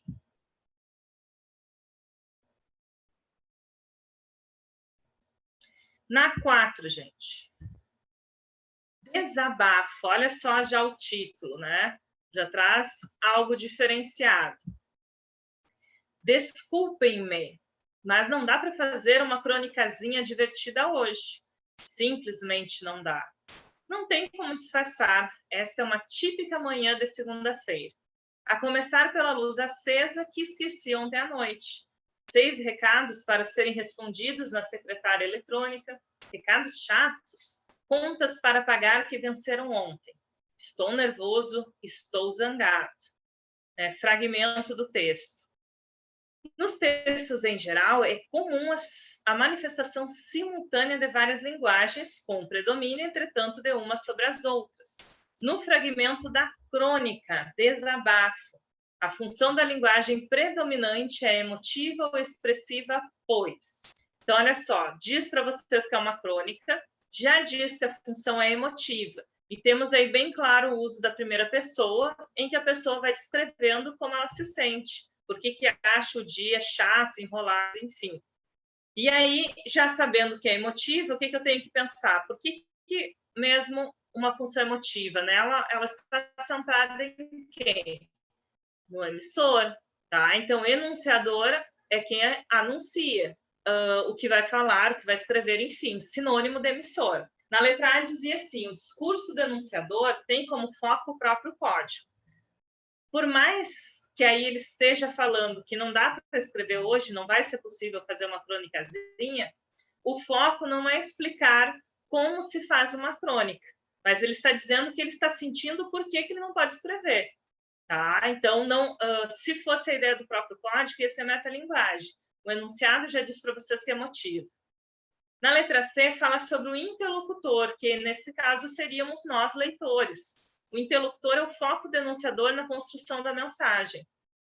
Na 4, gente. Desabafo. Olha só já o título, né? Já traz algo diferenciado. Desculpem-me, mas não dá para fazer uma crônicazinha divertida hoje. Simplesmente não dá. Não tem como disfarçar. Esta é uma típica manhã de segunda-feira. A começar pela luz acesa que esqueci ontem à noite. 6 recados para serem respondidos na secretária eletrônica. Recados chatos. Contas para pagar que venceram ontem. Estou nervoso, estou zangado. Fragmento do texto. Nos textos em geral, é comum a manifestação simultânea de várias linguagens, com predomínio, entretanto, de uma sobre as outras. No fragmento da crônica, desabafo, a função da linguagem predominante é emotiva ou expressiva, pois. Então, olha só, diz para vocês que é uma crônica, já diz que a função é emotiva. E temos aí bem claro o uso da primeira pessoa, em que a pessoa vai descrevendo como ela se sente, por que acha o dia chato, enrolado, enfim. E aí, já sabendo que é emotiva, o que eu tenho que pensar? Por que mesmo uma função emotiva, né? Ela está centrada em quem? No emissor, tá? Então, enunciadora é quem anuncia o que vai falar, o que vai escrever, enfim, sinônimo de emissor. Na letra A dizia assim, o discurso do enunciador tem como foco o próprio código. Por mais que aí ele esteja falando que não dá para escrever hoje, não vai ser possível fazer uma crônicazinha, o foco não é explicar como se faz uma crônica, mas ele está dizendo que ele está sentindo por que ele não pode escrever. Tá? Então, não, se fosse a ideia do próprio código, ia ser metalinguagem. O enunciado já diz para vocês que é motivo. Na letra C, fala sobre o interlocutor, que nesse caso seríamos nós, leitores. O interlocutor é o foco do enunciador na construção da mensagem.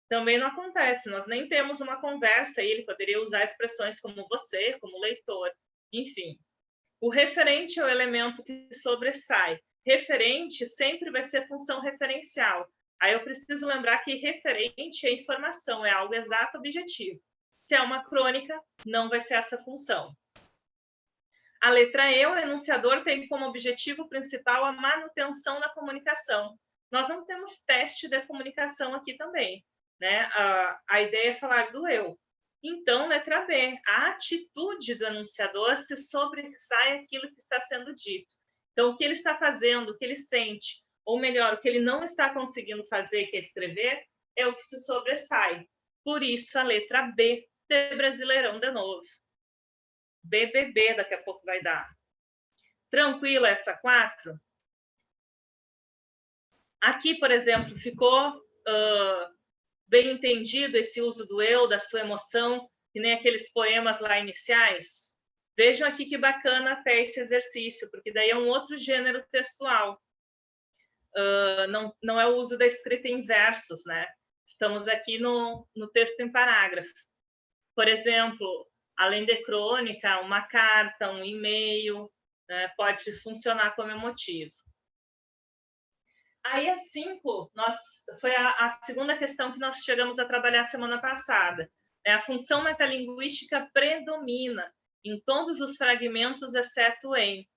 Também não acontece, nós nem temos uma conversa, e ele poderia usar expressões como você, como leitor, enfim. O referente é o elemento que sobressai. Referente sempre vai ser função referencial. Aí eu preciso lembrar que referente é informação, é algo exato, objetivo. Se é uma crônica, não vai ser essa função. A letra E, o enunciador tem como objetivo principal a manutenção da comunicação. Nós não temos teste de comunicação aqui também, né? A ideia é falar do eu. Então, letra B, a atitude do enunciador se sobressai aquilo que está sendo dito. Então, o que ele está fazendo, o que ele sente, ou melhor, o que ele não está conseguindo fazer, que é escrever, é o que se sobressai. Por isso, a letra B, de Brasileirão de novo. BBB daqui a pouco vai dar. Tranquila essa 4? Aqui, por exemplo, ficou bem entendido esse uso do eu, da sua emoção, que nem aqueles poemas lá iniciais? Vejam aqui que bacana até esse exercício, porque daí é um outro gênero textual. Não é o uso da escrita em versos, né? Estamos aqui no texto em parágrafo. Por exemplo, além de crônica, uma carta, um e-mail, né, pode funcionar como emotivo. Aí a 5, foi a segunda questão que nós chegamos a trabalhar semana passada. A função metalinguística predomina em todos os fragmentos, exceto em.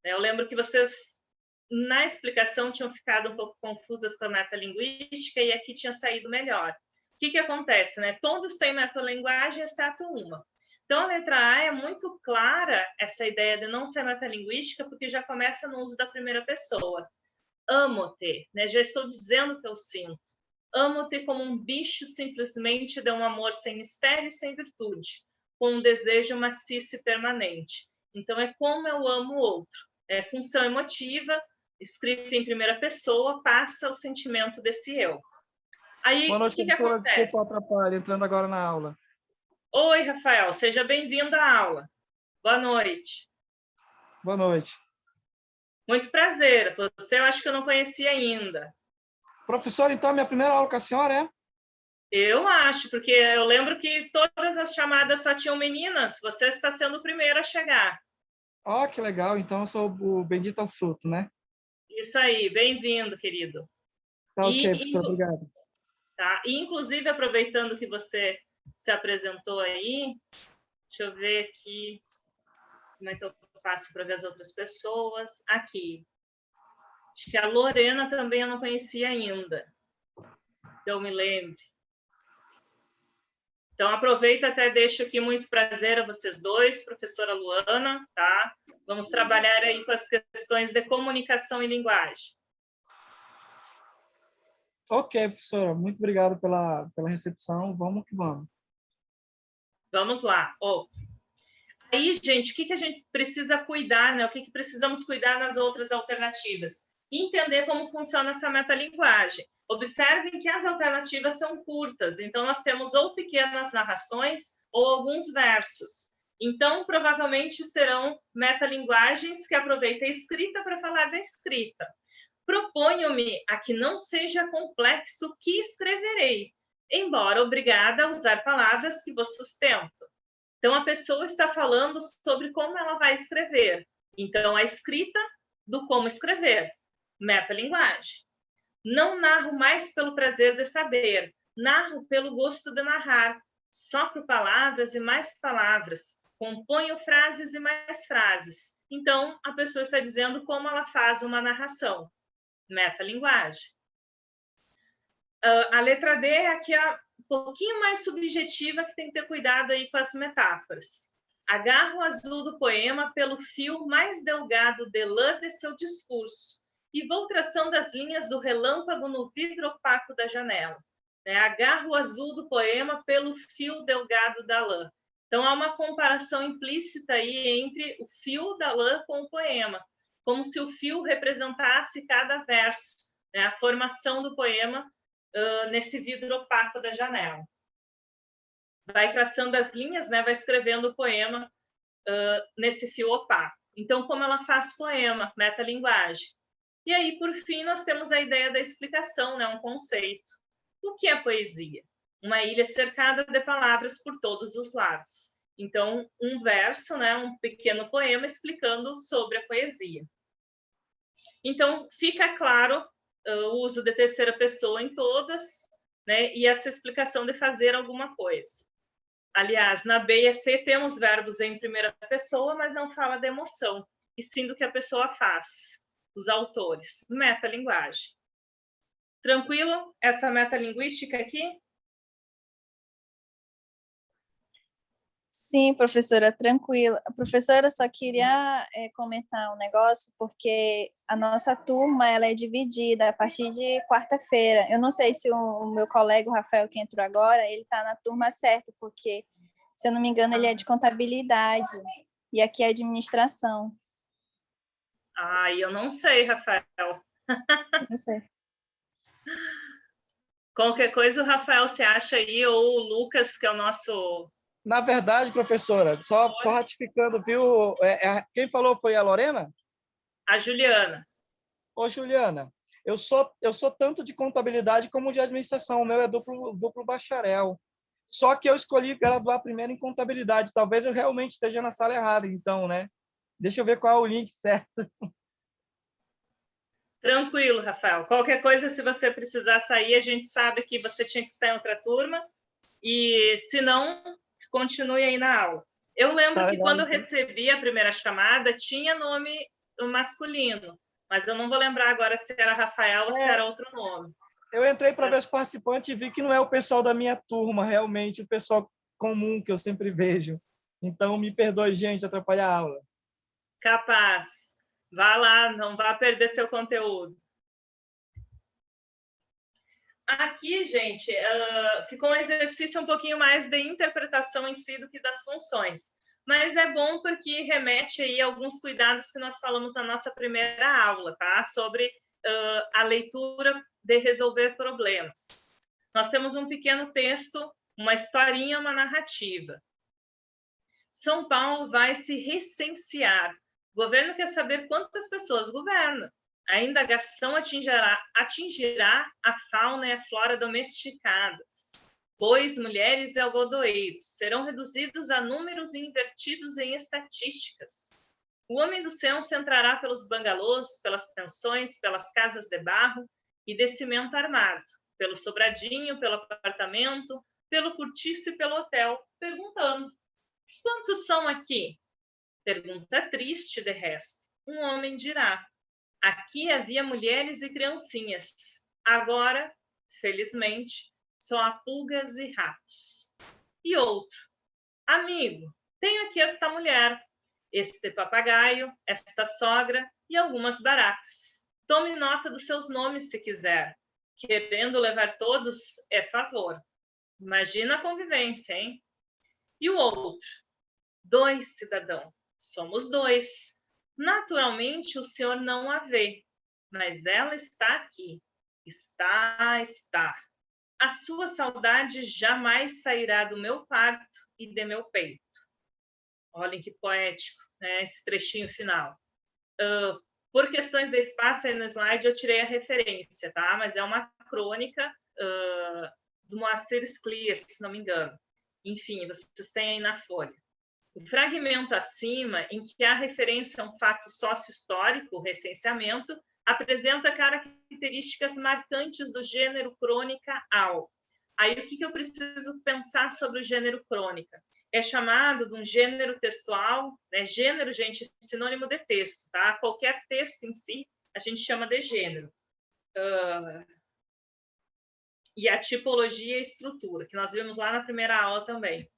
Eu lembro que vocês, na explicação, tinham ficado um pouco confusas com a metalinguística e aqui tinha saído melhor. O que acontece? Né? Todos têm metalinguagem, exceto uma. Então, a letra A é muito clara, essa ideia de não ser metalinguística, porque já começa no uso da primeira pessoa. Amo-te, né? Já estou dizendo que eu sinto. Amo-te como um bicho simplesmente de um amor sem mistério e sem virtude, com um desejo maciço e permanente. Então, é como eu amo o outro. É função emotiva, escrita em primeira pessoa, passa o sentimento desse eu. Aí, boa noite, professora. Desculpa o atrapalho, entrando agora na aula. Oi, Rafael. Seja bem-vindo à aula. Boa noite. Boa noite. Muito prazer. Você eu acho que eu não conhecia ainda. Professora, então, a minha primeira aula com a senhora é? Eu acho, porque eu lembro que todas as chamadas só tinham meninas. Você está sendo o primeiro a chegar. Ó, que legal. Então, eu sou o bendito ao fruto, né? Isso aí, bem-vindo, querido. Tá ok, E, professor, obrigado. tá? E, inclusive, aproveitando que você se apresentou aí, deixa eu ver aqui como é que eu faço para ver as outras pessoas. Aqui. Acho que a Lorena também eu não conhecia ainda, que eu me lembre. Então, aproveito até deixo aqui muito prazer a vocês dois, professora Luana, tá? Vamos trabalhar aí com as questões de comunicação e linguagem. Ok, professora, muito obrigado pela recepção. Vamos que vamos. Vamos lá. Oh. Aí, gente, o que a gente precisa cuidar, né? O que precisamos cuidar nas outras alternativas? Entender como funciona essa metalinguagem. Observem que as alternativas são curtas, então nós temos ou pequenas narrações ou alguns versos. Então, provavelmente serão metalinguagens que aproveitam a escrita para falar da escrita. Proponho-me a que não seja complexo o que escreverei, embora obrigada a usar palavras que vos sustentam. Então, a pessoa está falando sobre como ela vai escrever. Então, a escrita do como escrever, metalinguagem. Não narro mais pelo prazer de saber, narro pelo gosto de narrar. Sopro palavras e mais palavras, componho frases e mais frases. Então, a pessoa está dizendo como ela faz uma narração, metalinguagem. A letra D é aqui a pouquinho mais subjetiva, que tem que ter cuidado aí com as metáforas. Agarro o azul do poema pelo fio mais delgado de lã de seu discurso e vou traçando as linhas do relâmpago no vidro opaco da janela. Agarro o azul do poema pelo fio delgado da lã. Então, há uma comparação implícita aí entre o fio da lã com o poema, como se o fio representasse cada verso, a formação do poema nesse vidro opaco da janela. Vai traçando as linhas, vai escrevendo o poema nesse fio opaco. Então, como ela faz poema, metalinguagem. E aí, por fim, nós temos a ideia da explicação, um conceito. O que é poesia? Uma ilha cercada de palavras por todos os lados. Então, um verso, um pequeno poema explicando sobre a poesia. Então, fica claro o uso de terceira pessoa em todas, e essa explicação de fazer alguma coisa. Aliás, na B e C temos verbos em primeira pessoa, mas não fala de emoção, e sim do que a pessoa faz, os autores. Metalinguagem. Tranquilo? Essa metalinguística aqui? Sim, professora, tranquila. Professora, só queria comentar um negócio, porque a nossa turma ela é dividida a partir de quarta-feira. Eu não sei se o meu colega, o Rafael, que entrou agora, ele está na turma certa, porque, se eu não me engano, ele é de contabilidade e aqui é administração. Eu não sei, Rafael. Não sei. Qualquer coisa o Rafael se acha aí, ou o Lucas, que é o nosso... Na verdade, professora, só ratificando, viu? Quem falou foi a Lorena? A Juliana. Ô, Juliana, eu sou tanto de contabilidade como de administração. O meu é duplo bacharel. Só que eu escolhi graduar primeiro em contabilidade. Talvez eu realmente esteja na sala errada, então, né? Deixa eu ver qual é o link certo. Tranquilo, Rafael. Qualquer coisa, se você precisar sair, a gente sabe que você tinha que estar em outra turma. E, se não, continue aí na aula. Eu lembro que quando eu recebi a primeira chamada, tinha nome masculino, mas eu não vou lembrar agora se era Rafael ou se era outro nome. Eu entrei para ver os participantes e vi que não é o pessoal da minha turma, realmente, o pessoal comum que eu sempre vejo. Então, me perdoe, gente, atrapalhar a aula. Capaz. Vá lá, não vá perder seu conteúdo. Aqui, gente, ficou um exercício um pouquinho mais de interpretação em si do que das funções. Mas é bom porque remete aí a alguns cuidados que nós falamos na nossa primeira aula, tá? Sobre a leitura de resolver problemas. Nós temos um pequeno texto, uma historinha, uma narrativa. São Paulo vai se recensear. O governo quer saber quantas pessoas governa. A indagação atingirá a fauna e a flora domesticadas. Bois, mulheres e algodoeiros serão reduzidos a números e invertidos em estatísticas. O homem do censo entrará pelos bangalôs, pelas pensões, pelas casas de barro e de cimento armado, pelo sobradinho, pelo apartamento, pelo cortiço e pelo hotel, perguntando: quantos são aqui? Pergunta triste, de resto. Um homem dirá: aqui havia mulheres e criancinhas. Agora, felizmente, só há pulgas e ratos. E outro: amigo, tenho aqui esta mulher, este papagaio, esta sogra e algumas baratas. Tome nota dos seus nomes se quiser. Querendo levar todos, é favor. Imagina a convivência, hein? E o outro: 2, cidadão. Somos 2. Naturalmente, o senhor não a vê, mas ela está aqui. Está. A sua saudade jamais sairá do meu parto e de meu peito. Olhem que poético, né, esse trechinho final. Por questões de espaço aí no slide, eu tirei a referência, tá? Mas é uma crônica do Moacir Scliar, se não me engano. Enfim, vocês têm aí na folha. O fragmento acima, em que há referência a um fato sócio-histórico, o recenseamento, apresenta características marcantes do gênero crônica ao. Aí, o que eu preciso pensar sobre o gênero crônica? É chamado de um gênero textual, né? Gênero, gente, é sinônimo de texto, tá? Qualquer texto em si, a gente chama de gênero. E a tipologia e estrutura, que nós vimos lá na primeira aula também.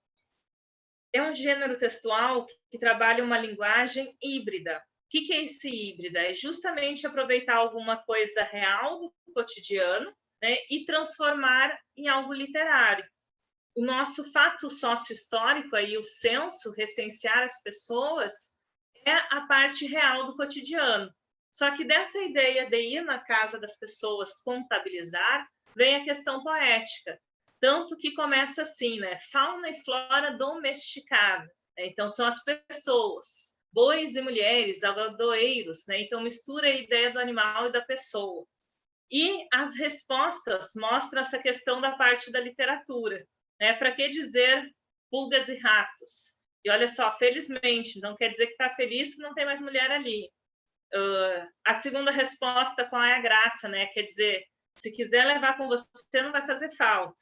É um gênero textual que trabalha uma linguagem híbrida. O que é esse híbrida? É justamente aproveitar alguma coisa real do cotidiano, né, e transformar em algo literário. O nosso fato sócio-histórico, aí, o censo, recensear as pessoas, é a parte real do cotidiano. Só que dessa ideia de ir na casa das pessoas contabilizar, vem a questão poética. Tanto que começa assim, né? Fauna e flora domesticada. Então, são as pessoas, bois e mulheres, algodoeiros, né? Então, mistura a ideia do animal e da pessoa. E as respostas mostram essa questão da parte da literatura, né? Para que dizer pulgas e ratos? E olha só, felizmente, não quer dizer que está feliz que não tem mais mulher ali. A segunda resposta, qual é a graça, né? Quer dizer, se quiser levar com você, não vai fazer falta.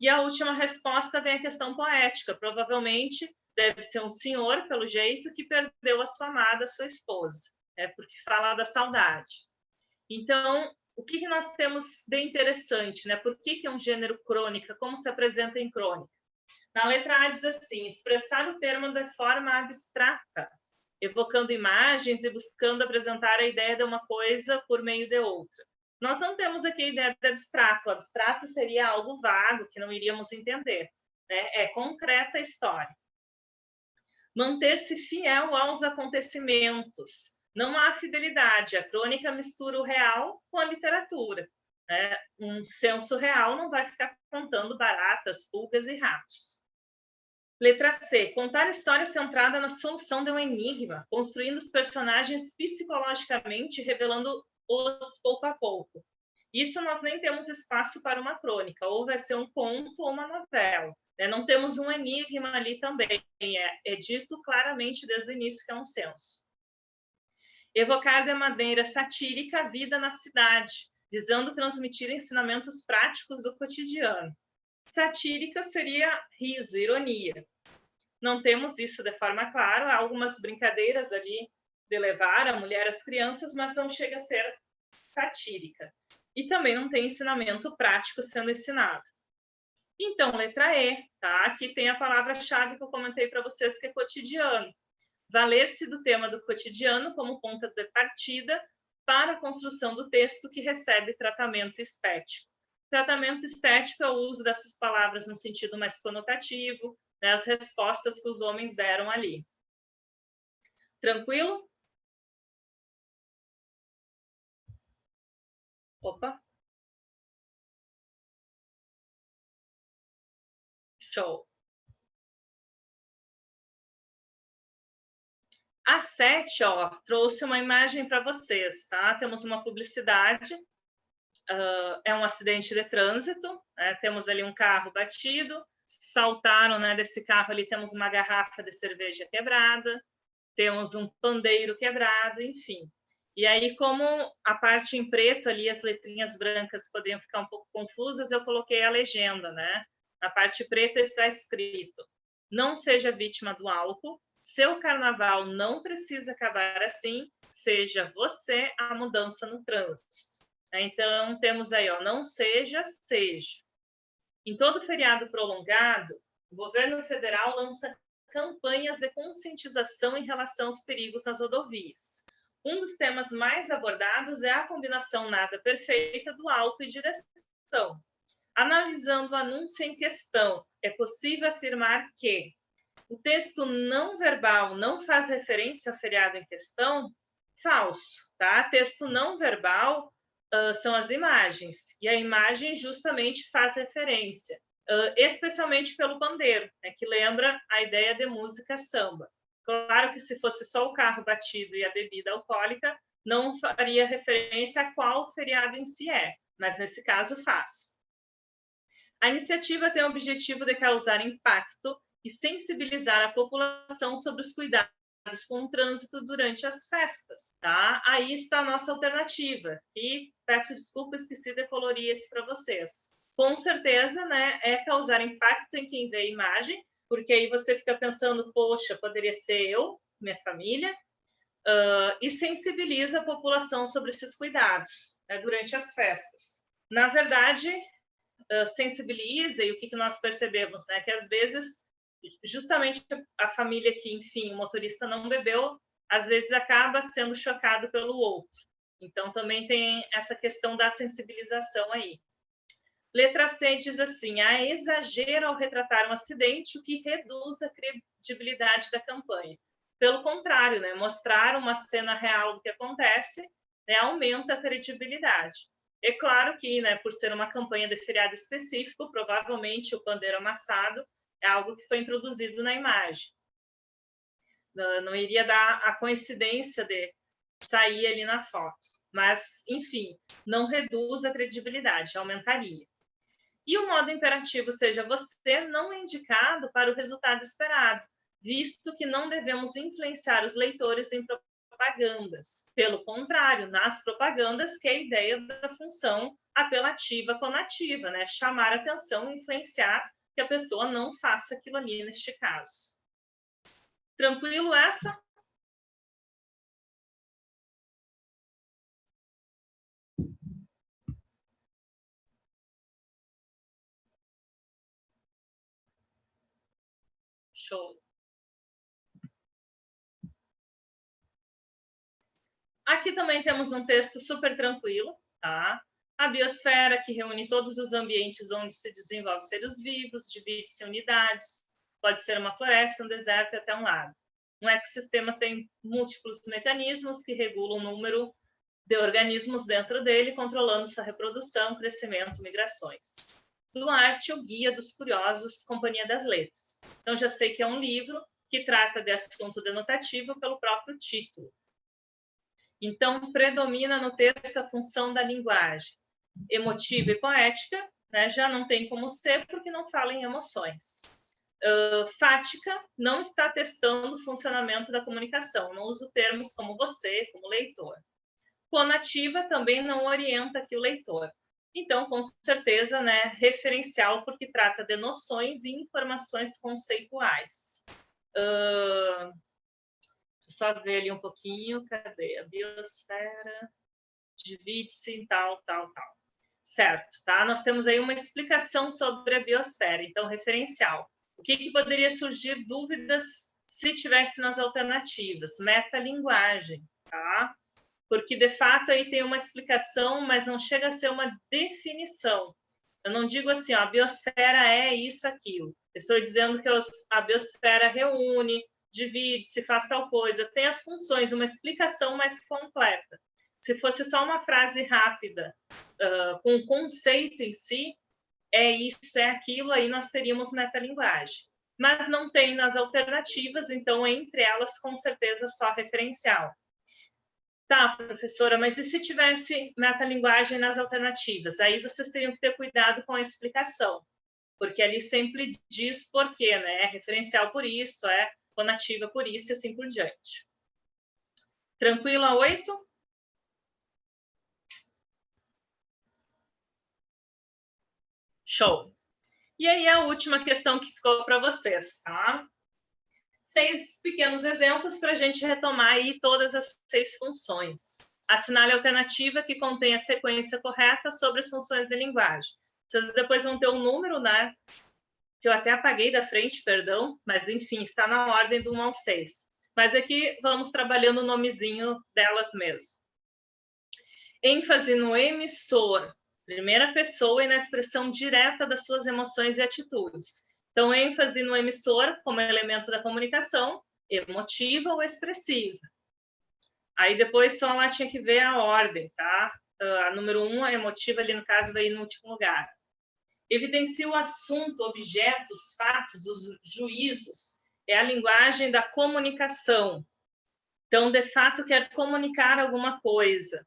E a última resposta vem a questão poética. Provavelmente deve ser um senhor, pelo jeito, que perdeu a sua amada, sua esposa, né? Porque fala da saudade. Então, o que nós temos de interessante, né? Por que é um gênero crônica? Como se apresenta em crônica? Na letra A diz assim: expressar o termo de forma abstrata, evocando imagens e buscando apresentar a ideia de uma coisa por meio de outra. Nós não temos aqui a ideia de abstrato. O abstrato seria algo vago, que não iríamos entender, né? É concreta a história. Manter-se fiel aos acontecimentos. Não há fidelidade. A crônica mistura o real com a literatura, né? Um censo real não vai ficar contando baratas, pulgas e ratos. Letra C. Contar história centrada na solução de um enigma, construindo os personagens psicologicamente, revelando-os pouco a pouco. Isso nós nem temos espaço para uma crônica, ou vai ser um conto ou uma novela. Né? Não temos um enigma ali também. É dito claramente desde o início que é um censo. Evocar de maneira satírica a vida na cidade, visando transmitir ensinamentos práticos do cotidiano. Satírica seria riso, ironia. Não temos isso de forma clara, há algumas brincadeiras ali de levar a mulher às crianças, mas não chega a ser satírica. E também não tem ensinamento prático sendo ensinado. Então, letra E, tá? Aqui tem a palavra-chave que eu comentei para vocês, que é cotidiano. Valer-se do tema do cotidiano como ponto de partida para a construção do texto que recebe tratamento estético. Tratamento estético é o uso dessas palavras no sentido mais conotativo, né, as respostas que os homens deram ali. Tranquilo? Opa. Show. A 7, ó, trouxe uma imagem para vocês, tá? Temos uma publicidade, é um acidente de trânsito, né? Temos ali um carro batido, saltaram, né, desse carro ali, temos uma garrafa de cerveja quebrada, temos um pandeiro quebrado, enfim. E aí, como a parte em preto ali, as letrinhas brancas poderiam ficar um pouco confusas, eu coloquei a legenda, né? Na parte preta está escrito: não seja vítima do álcool, seu carnaval não precisa acabar assim, seja você a mudança no trânsito. Então, temos aí, ó, não seja, seja. Em todo feriado prolongado, o governo federal lança campanhas de conscientização em relação aos perigos nas rodovias. Um dos temas mais abordados é a combinação nada perfeita do álcool e direção. Analisando o anúncio em questão, é possível afirmar que o texto não verbal não faz referência ao feriado em questão? Falso, tá? Texto não verbal são as imagens, e a imagem justamente faz referência, especialmente pelo pandeiro, né, que lembra a ideia de música samba. Claro que se fosse só o carro batido e a bebida alcoólica, não faria referência a qual feriado em si é, mas nesse caso faz. A iniciativa tem o objetivo de causar impacto e sensibilizar a população sobre os cuidados com o trânsito durante as festas, tá? Aí está a nossa alternativa, e peço desculpas, esqueci de colorir esse para vocês. Com certeza, né, é causar impacto em quem vê a imagem, porque aí você fica pensando, poxa, poderia ser eu, minha família, e sensibiliza a população sobre esses cuidados, né, durante as festas. Na verdade, sensibiliza, e o que nós percebemos, né, que às vezes justamente a família que, enfim, o motorista não bebeu, às vezes acaba sendo chocado pelo outro. Então, também tem essa questão da sensibilização aí. Letra C diz assim: há exagero ao retratar um acidente, o que reduz a credibilidade da campanha. Pelo contrário, né, mostrar uma cena real do que acontece, né, aumenta a credibilidade. É claro que, né, por ser uma campanha de feriado específico, provavelmente o pandeiro amassado é algo que foi introduzido na imagem. Não iria dar a coincidência de sair ali na foto. Mas, enfim, não reduz a credibilidade, aumentaria. E o modo imperativo, seja você, não é indicado para o resultado esperado, visto que não devemos influenciar os leitores em propagandas. Pelo contrário, nas propagandas, que é a ideia da função apelativa conativa, né? Chamar atenção, influenciar que a pessoa não faça aquilo ali neste caso. Tranquilo essa? Show. Aqui também temos um texto super tranquilo, tá? A biosfera, que reúne todos os ambientes onde se desenvolvem seres vivos, divide-se em unidades, pode ser uma floresta, um deserto e até um lago. Um ecossistema tem múltiplos mecanismos que regulam o número de organismos dentro dele, controlando sua reprodução, crescimento, migrações. Duarte, o Guia dos Curiosos, Companhia das Letras. Então, já sei que é um livro que trata de assunto denotativo pelo próprio título. Então, predomina no texto a função da linguagem emotiva e poética, né? Já não tem como ser porque não fala em emoções. Fática não está testando o funcionamento da comunicação, não usa termos como você, como leitor. Conativa também não orienta aqui o leitor. Então, com certeza, né, referencial, porque trata de noções e informações conceituais. Só ver ali um pouquinho, cadê? A biosfera divide-se em tal. Certo, tá? Nós temos aí uma explicação sobre a biosfera, então, referencial. O que poderia surgir dúvidas se tivesse nas alternativas? Metalinguagem, tá? Porque, de fato, aí tem uma explicação, mas não chega a ser uma definição. Eu não digo assim, ó, a biosfera é isso, aquilo. Eu estou dizendo que a biosfera reúne, divide-se, faz tal coisa, tem as funções, uma explicação mais completa. Se fosse só uma frase rápida, com o conceito em si, é isso, é aquilo, aí nós teríamos metalinguagem. mas não tem nas alternativas, então, entre elas, com certeza, só referencial. Tá, professora, mas e se tivesse metalinguagem nas alternativas? Aí vocês teriam que ter cuidado com a explicação, porque ali sempre diz por quê, né? É referencial por isso, é conativa por isso e assim por diante. Tranquilo a 8? Show! E aí a última questão que ficou para vocês, tá? 6 pequenos exemplos para a gente retomar aí todas as 6 funções. Assinale a alternativa que contém a sequência correta sobre as funções de linguagem. Vocês depois vão ter um número, né? Que eu até apaguei da frente, perdão, mas enfim, está na ordem do 1 ao 6. Mas aqui vamos trabalhando o nomezinho delas mesmo. ênfase no emissor, primeira pessoa e na expressão direta das suas emoções e atitudes. Então, ênfase no emissor como elemento da comunicação, emotiva ou expressiva. Aí depois só lá tinha que ver a ordem, tá? A número 1, a emotiva, ali no caso, vai ir no último lugar. Evidencia o assunto, objetos, fatos, os juízos. É a linguagem da comunicação. Então, de fato, quer comunicar alguma coisa.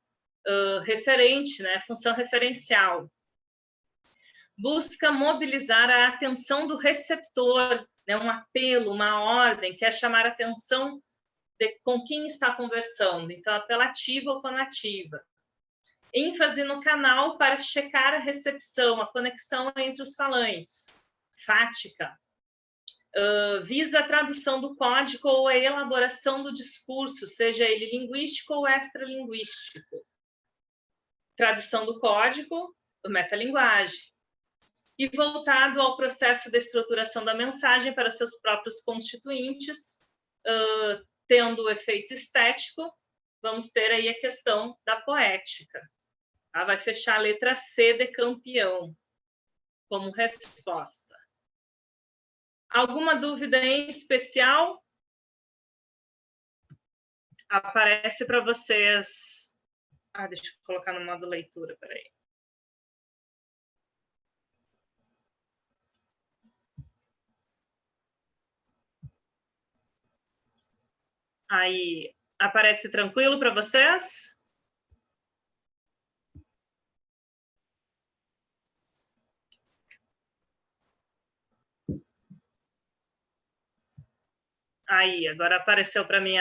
Referente, né? Função referencial. Busca mobilizar a atenção do receptor, né? Um apelo, uma ordem, quer chamar a atenção de com quem está conversando. Então, apelativa ou conativa. ênfase no canal para checar a recepção, a conexão entre os falantes. Fática. Visa a tradução do código ou a elaboração do discurso, seja ele linguístico ou extralinguístico. Tradução do código, do metalinguagem. E voltado ao processo de estruturação da mensagem para seus próprios constituintes, tendo o efeito estético, vamos ter aí a questão da poética. Tá? Vai fechar a letra C de campeão, como resposta. Alguma dúvida em especial? Aparece para vocês... deixa eu colocar no modo leitura, peraí. Aí, aparece tranquilo para vocês? Aí, agora apareceu para mim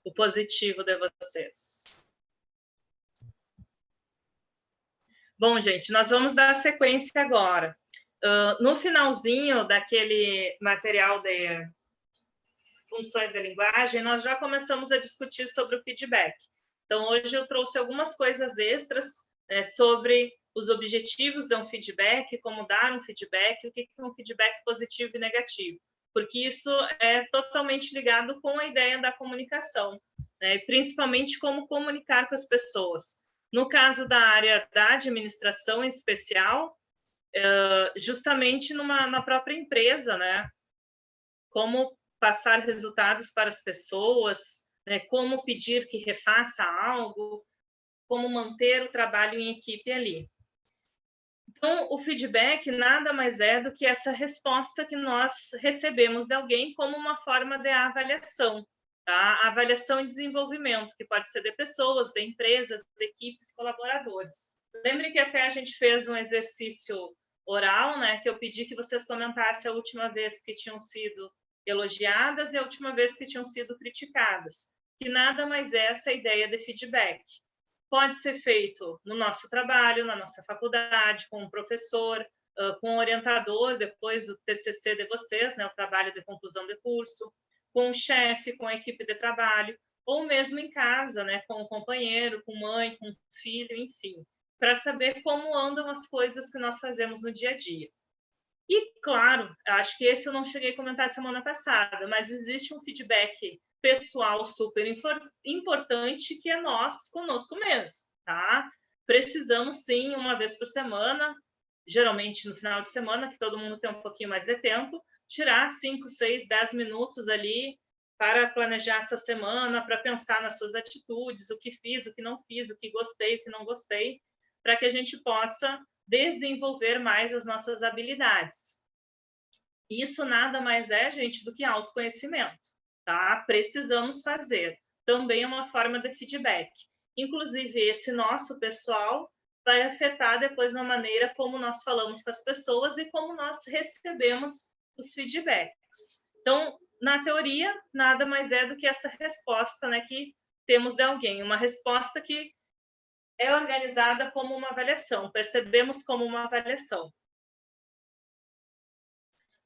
o positivo de vocês. Bom, gente, nós vamos dar sequência agora. No finalzinho daquele material de funções de linguagem, nós já começamos a discutir sobre o feedback. Então, hoje eu trouxe algumas coisas extras sobre os objetivos de um feedback, como dar um feedback, o que é um feedback positivo e negativo, porque isso é totalmente ligado com a ideia da comunicação, né? Principalmente como comunicar com as pessoas. No caso da área da administração em especial, justamente na própria empresa, né? Como passar resultados para as pessoas, né? Como pedir que refaça algo, como manter o trabalho em equipe ali. Então, o feedback nada mais é do que essa resposta que nós recebemos de alguém como uma forma de avaliação, tá? Avaliação e desenvolvimento, que pode ser de pessoas, de empresas, de equipes, colaboradores. Lembre que até a gente fez um exercício oral, né, que eu pedi que vocês comentassem a última vez que tinham sido elogiadas e a última vez que tinham sido criticadas, que nada mais é essa ideia de feedback. Pode ser feito no nosso trabalho, na nossa faculdade, com um professor, com um orientador, depois do TCC de vocês, né, o trabalho de conclusão de curso, com um chefe, com a equipe de trabalho, ou mesmo em casa, né, com o companheiro, com mãe, com filho, enfim, para saber como andam as coisas que nós fazemos no dia a dia. E, claro, acho que esse eu não cheguei a comentar semana passada, mas existe um feedback pessoal super importante, que é nós conosco mesmo, tá? Precisamos, sim, uma vez por semana, geralmente no final de semana, que todo mundo tem um pouquinho mais de tempo, tirar 5, 6, 10 minutos ali para planejar essa semana, para pensar nas suas atitudes, o que fiz, o que não fiz, o que gostei, o que não gostei, para que a gente possa desenvolver mais as nossas habilidades. Isso nada mais é, gente, do que autoconhecimento, tá? Precisamos fazer. Também é uma forma de feedback. Inclusive, esse nosso pessoal vai afetar depois na maneira como nós falamos com as pessoas e como nós recebemos os feedbacks. Então, na teoria, nada mais é do que essa resposta, né, que temos de alguém, uma resposta que é organizada como uma avaliação, percebemos como uma avaliação.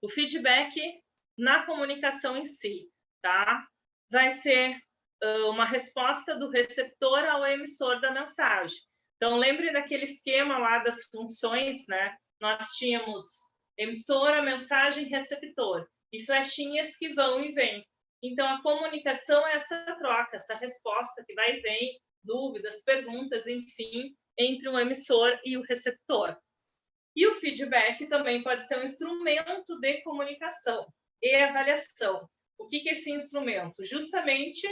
O feedback na comunicação em si, tá? Vai ser uma resposta do receptor ao emissor da mensagem. Então, lembre daquele esquema lá das funções, né? Nós tínhamos emissora, mensagem, receptor, e flechinhas que vão e vêm. Então, a comunicação é essa troca, essa resposta que vai e vem, dúvidas, perguntas, enfim, entre o emissor e o receptor. E o feedback também pode ser um instrumento de comunicação e avaliação. O que é esse instrumento? Justamente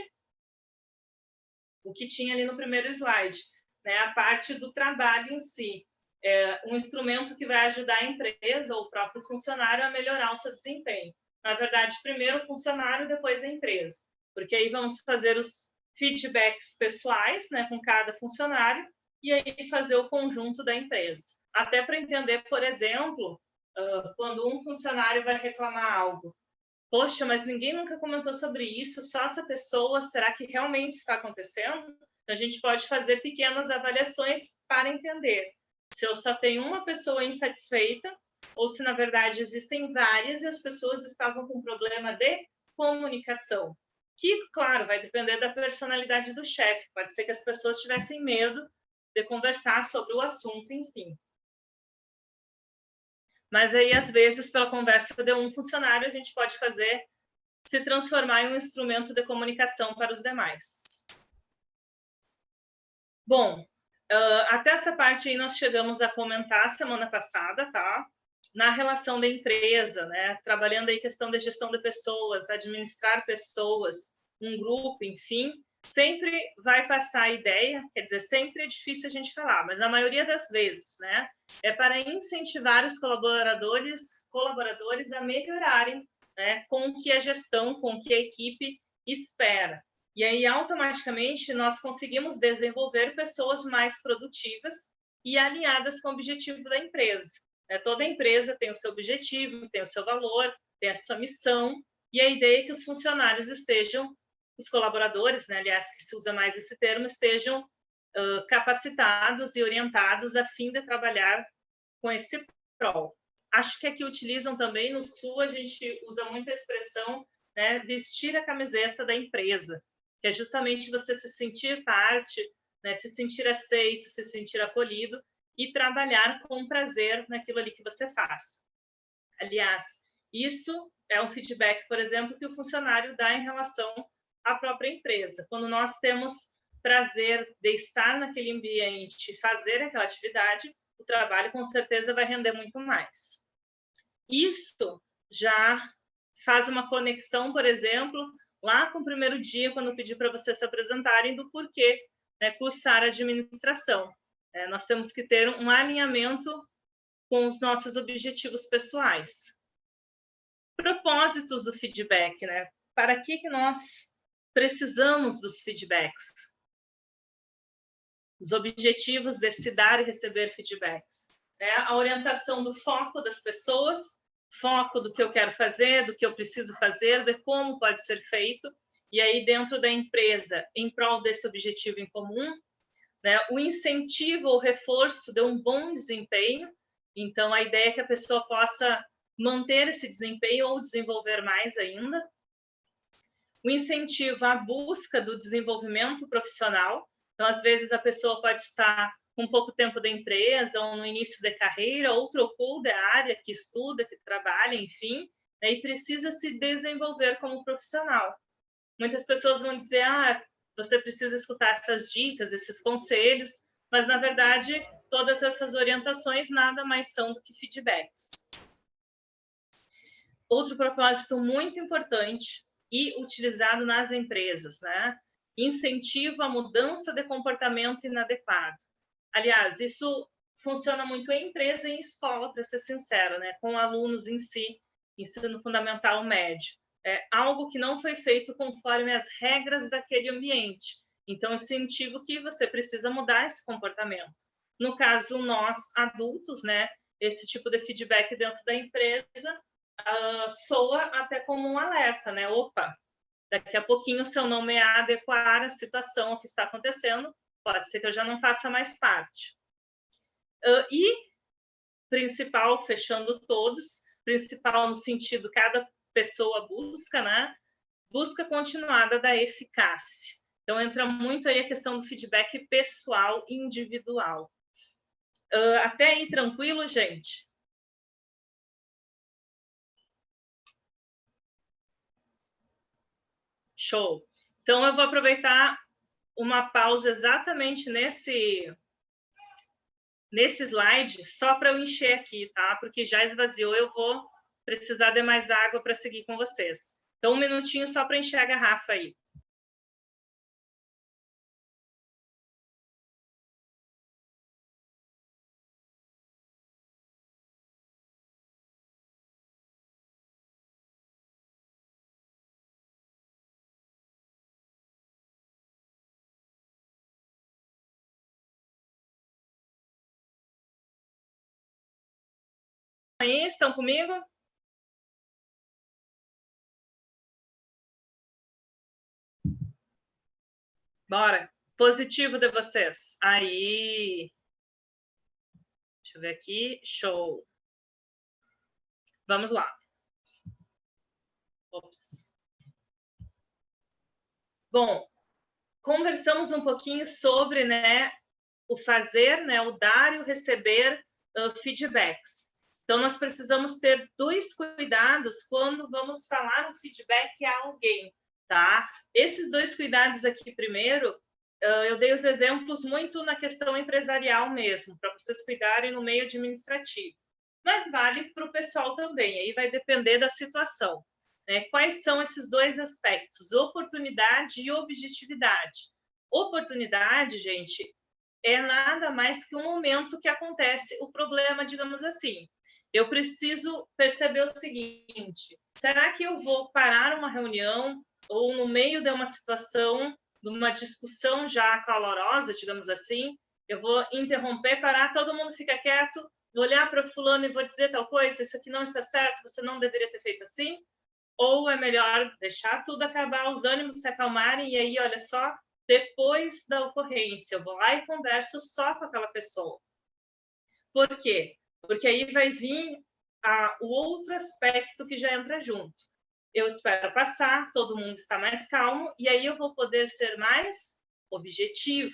o que tinha ali no primeiro slide, né? A parte do trabalho em si. É um instrumento que vai ajudar a empresa ou o próprio funcionário a melhorar o seu desempenho. Na verdade, primeiro o funcionário, depois a empresa. Porque aí vamos fazer os feedbacks pessoais, né, com cada funcionário, e aí fazer o conjunto da empresa. Até para entender, por exemplo, quando um funcionário vai reclamar algo. Poxa, mas ninguém nunca comentou sobre isso, só essa pessoa, será que realmente está acontecendo? A gente pode fazer pequenas avaliações para entender se eu só tenho uma pessoa insatisfeita ou se, na verdade, existem várias e as pessoas estavam com problema de comunicação. Que, claro, vai depender da personalidade do chefe. Pode ser que as pessoas tivessem medo de conversar sobre o assunto, enfim. Mas aí, às vezes, pela conversa de um funcionário, a gente pode fazer se transformar em um instrumento de comunicação para os demais. Bom, até essa parte aí nós chegamos a comentar semana passada, tá? Na relação da empresa, né? Trabalhando aí questão de gestão de pessoas, administrar pessoas, um grupo, enfim, sempre vai passar a ideia, quer dizer, sempre é difícil a gente falar, mas a maioria das vezes, né? É para incentivar os colaboradores a melhorarem, né? Com o que a gestão, com o que a equipe espera. E aí, automaticamente, nós conseguimos desenvolver pessoas mais produtivas e alinhadas com o objetivo da empresa. Toda empresa tem o seu objetivo, tem o seu valor, tem a sua missão, e a ideia é que os funcionários estejam, os colaboradores, né, aliás, que se usa mais esse termo, estejam capacitados e orientados a fim de trabalhar com esse prol. Acho que aqui utilizam também, no Sul, a gente usa muito a expressão, né, vestir a camiseta da empresa, que é justamente você se sentir parte, né, se sentir aceito, se sentir acolhido e trabalhar com prazer naquilo ali que você faz. Aliás, isso é um feedback, por exemplo, que o funcionário dá em relação à própria empresa. Quando nós temos prazer de estar naquele ambiente, fazer aquela atividade, o trabalho com certeza vai render muito mais. Isso já faz uma conexão, por exemplo, lá com o primeiro dia, quando eu pedi para vocês se apresentarem, do porquê, né, cursar administração. Nós temos que ter um alinhamento com os nossos objetivos pessoais. Propósitos do feedback, né? Para que nós precisamos dos feedbacks? Os objetivos de se dar e receber feedbacks. A orientação do foco das pessoas, foco do que eu quero fazer, do que eu preciso fazer, de como pode ser feito, e aí dentro da empresa, em prol desse objetivo em comum, né, o incentivo ou reforço de um bom desempenho. Então, a ideia é que a pessoa possa manter esse desempenho ou desenvolver mais ainda. O incentivo à busca do desenvolvimento profissional. Então, às vezes, a pessoa pode estar com pouco tempo da empresa ou no início da carreira, ou trocou de área, que estuda, que trabalha, enfim, né, e precisa se desenvolver como profissional. Muitas pessoas vão dizer, você precisa escutar essas dicas, esses conselhos, mas, na verdade, todas essas orientações nada mais são do que feedbacks. Outro propósito muito importante e utilizado nas empresas, né? Incentivo à mudança de comportamento inadequado. Aliás, isso funciona muito em empresa e em escola, para ser sincero, né? Com alunos em si. ensino fundamental médio. É algo que não foi feito conforme as regras daquele ambiente. Então, eu incentivo que você precisa mudar esse comportamento. No caso, nós, adultos, né, esse tipo de feedback dentro da empresa soa até como um alerta, né? Opa, daqui a pouquinho, se eu não me adequar à situação, ao que está acontecendo, pode ser que eu já não faça mais parte. E, principal, fechando todos, principal no sentido cada pessoa busca, né? Busca continuada da eficácia. Então, entra muito aí a questão do feedback pessoal individual. Até aí, tranquilo, gente? Show. Então, eu vou aproveitar uma pausa exatamente nesse slide, só para eu encher aqui, tá? Porque já esvaziou, eu vou precisar de mais água para seguir com vocês. Então, um minutinho só para encher a garrafa aí. Aí, estão comigo? Bora. Positivo de vocês. Aí. Deixa eu ver aqui. Show. Vamos lá. Ops. Bom, conversamos um pouquinho sobre, né, o fazer, né, o dar e o receber feedbacks. Então, nós precisamos ter 2 cuidados quando vamos falar um feedback a alguém, tá? Esses 2 cuidados aqui, primeiro, eu dei os exemplos muito na questão empresarial mesmo, para vocês cuidarem no meio administrativo. Mas vale para o pessoal também, aí vai depender da situação. Né? Quais são esses 2 aspectos? Oportunidade e objetividade. Oportunidade, gente, é nada mais que um momento que acontece o problema, digamos assim. Eu preciso perceber o seguinte: será que eu vou parar uma reunião ou no meio de uma situação, de uma discussão já calorosa, digamos assim, eu vou interromper, parar, todo mundo fica quieto, vou olhar para o fulano e vou dizer tal coisa, isso aqui não está certo, você não deveria ter feito assim? Ou é melhor deixar tudo acabar, os ânimos se acalmarem e aí, olha só, depois da ocorrência, eu vou lá e converso só com aquela pessoa. Por quê? Porque aí vai vir o outro aspecto que já entra junto. Eu espero passar, todo mundo está mais calmo, e aí eu vou poder ser mais objetivo,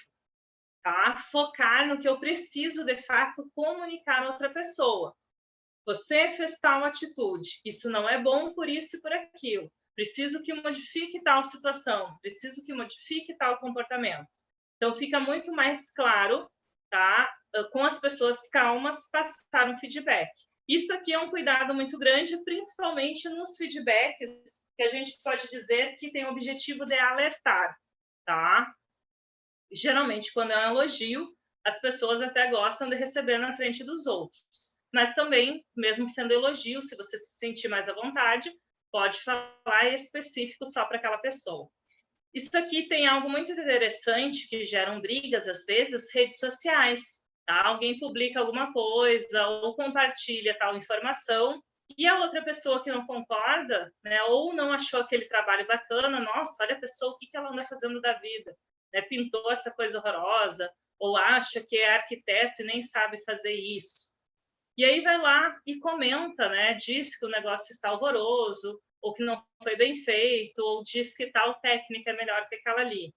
tá? Focar no que eu preciso, de fato, comunicar a outra pessoa. Você fez tal atitude, isso não é bom por isso e por aquilo. Preciso que modifique tal situação, preciso que modifique tal comportamento. Então, fica muito mais claro, tá? Com as pessoas calmas, passar um feedback. Isso aqui é um cuidado muito grande, principalmente nos feedbacks que a gente pode dizer que tem o objetivo de alertar, tá? Geralmente, quando é um elogio, as pessoas até gostam de receber na frente dos outros. Mas também, mesmo sendo elogio, se você se sentir mais à vontade, pode falar específico só para aquela pessoa. Isso aqui tem algo muito interessante que geram brigas, às vezes, redes sociais. Tá? Alguém publica alguma coisa ou compartilha tal informação e a outra pessoa que não concorda, né, ou não achou aquele trabalho bacana, nossa, olha a pessoa, o que ela anda fazendo da vida? Né? Pintou essa coisa horrorosa, ou acha que é arquiteto e nem sabe fazer isso. E aí vai lá e comenta, né? Diz que o negócio está horroroso, ou que não foi bem feito, ou diz que tal técnica é melhor que aquela ali.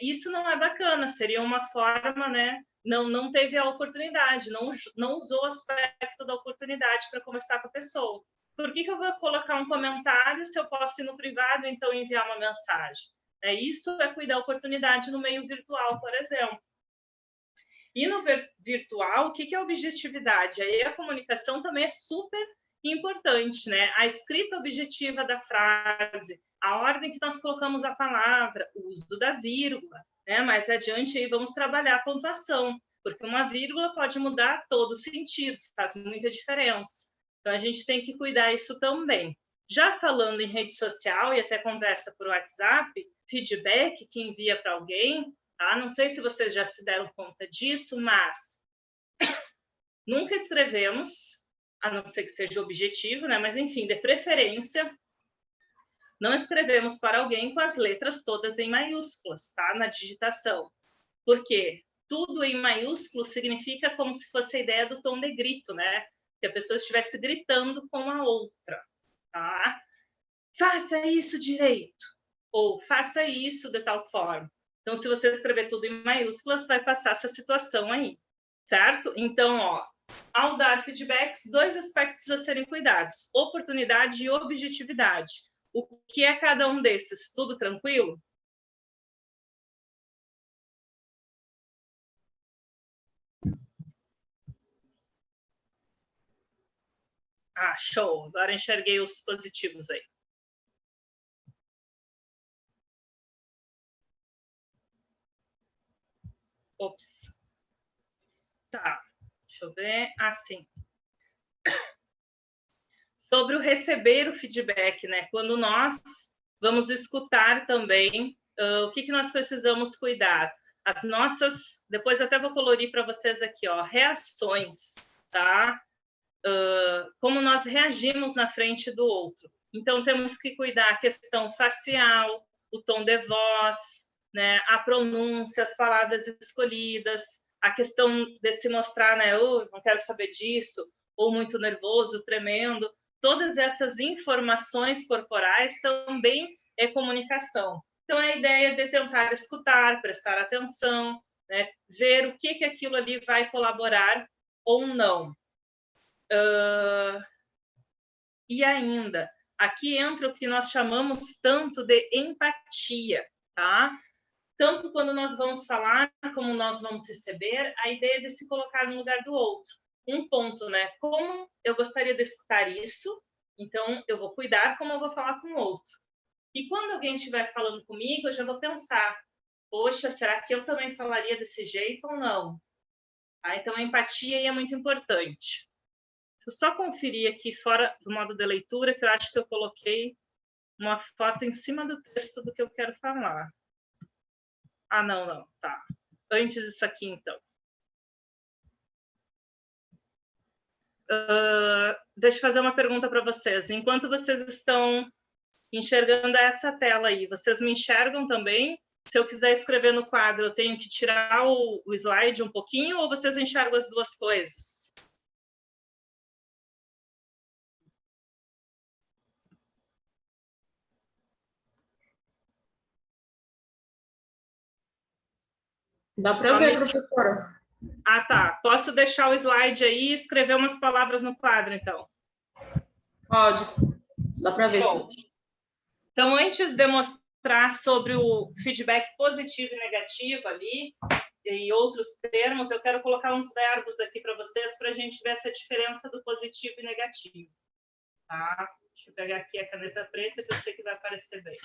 Isso não é bacana, seria uma forma, né? Não teve a oportunidade, não usou o aspecto da oportunidade para conversar com a pessoa. Por que eu vou colocar um comentário se eu posso ir no privado, então enviar uma mensagem? Isso é cuidar da oportunidade no meio virtual, por exemplo. E no virtual, o que é objetividade? Aí a comunicação também é super importante, né? A escrita objetiva da frase, a ordem que nós colocamos a palavra, o uso da vírgula, né? Mais adiante aí vamos trabalhar a pontuação, porque uma vírgula pode mudar todo o sentido, faz muita diferença. Então, a gente tem que cuidar isso também. Já falando em rede social e até conversa por WhatsApp, feedback que envia para alguém, tá? Não sei se vocês já se deram conta disso, mas nunca escrevemos, a não ser que seja objetivo, né? Mas, enfim, de preferência, não escrevemos para alguém com as letras todas em maiúsculas, tá? Na digitação. Por quê? Tudo em maiúsculo significa como se fosse a ideia do tom de grito, né? Que a pessoa estivesse gritando com a outra, tá? Faça isso direito, ou faça isso de tal forma. Então, se você escrever tudo em maiúsculas, vai passar essa situação aí, certo? Então, ó, ao dar feedbacks, 2 aspectos a serem cuidados: oportunidade e objetividade. O que é cada um desses? Tudo tranquilo? Ah, show! Agora enxerguei os positivos aí. Ops. Tá, deixa eu ver. Assim. Sobre o receber o feedback, né? Quando nós vamos escutar também, o que nós precisamos cuidar? As nossas, depois até vou colorir para vocês aqui, ó, reações, tá? Como nós reagimos na frente do outro. Então, temos que cuidar a questão facial, o tom de voz, né? A pronúncia, as palavras escolhidas, a questão de se mostrar, né? Oh, não quero saber disso, ou muito nervoso, tremendo. Todas essas informações corporais também é comunicação. Então, é a ideia de tentar escutar, prestar atenção, né? Ver o que aquilo ali vai colaborar ou não. E ainda, aqui entra o que nós chamamos tanto de empatia, tá? Tanto quando nós vamos falar, como nós vamos receber, a ideia de se colocar no lugar do outro. Um ponto, né? Como eu gostaria de escutar isso, então eu vou cuidar como eu vou falar com o outro. E quando alguém estiver falando comigo, eu já vou pensar, poxa, será que eu também falaria desse jeito ou não? Tá? Então, a empatia aí é muito importante. Deixa eu só conferir aqui fora do modo de leitura, que eu acho que eu coloquei uma foto em cima do texto do que eu quero falar. Ah, não, tá. Antes disso aqui, então. Deixa eu fazer uma pergunta para vocês. Enquanto vocês estão enxergando essa tela aí, vocês me enxergam também? Se eu quiser escrever no quadro, eu tenho que tirar o slide um pouquinho ou vocês enxergam as duas coisas? Dá para ver, professora. Ah, tá. Posso deixar o slide aí e escrever umas palavras no quadro, então? Pode. Dá para ver. Então, antes de mostrar sobre o feedback positivo e negativo ali, e outros termos, eu quero colocar uns verbos aqui para vocês, para a gente ver essa diferença do positivo e negativo. Tá? Deixa eu pegar aqui a caneta preta, que eu sei que vai aparecer bem.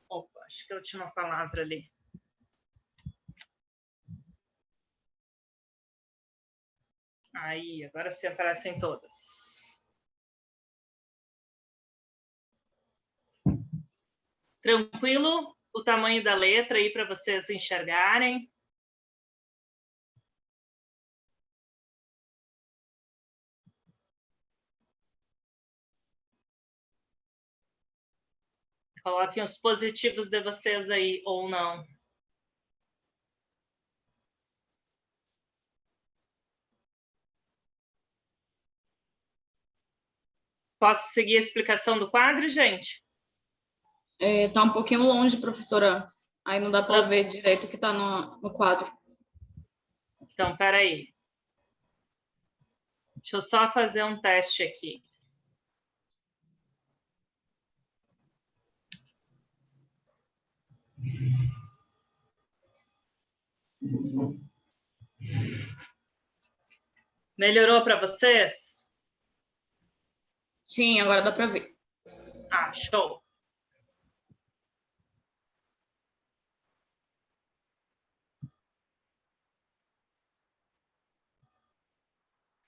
Opa, acho que eu tinha uma palavra ali. Aí, agora sim aparecem todas. Tranquilo? O tamanho da letra aí para vocês enxergarem. Coloquem os positivos de vocês aí, ou não. Posso seguir a explicação do quadro, gente? Tá um pouquinho longe, professora. Aí não dá para ver direito o que está no quadro. Então, espera aí. Deixa eu só fazer um teste aqui. Melhorou para vocês? Sim, agora dá para ver. Ah, show.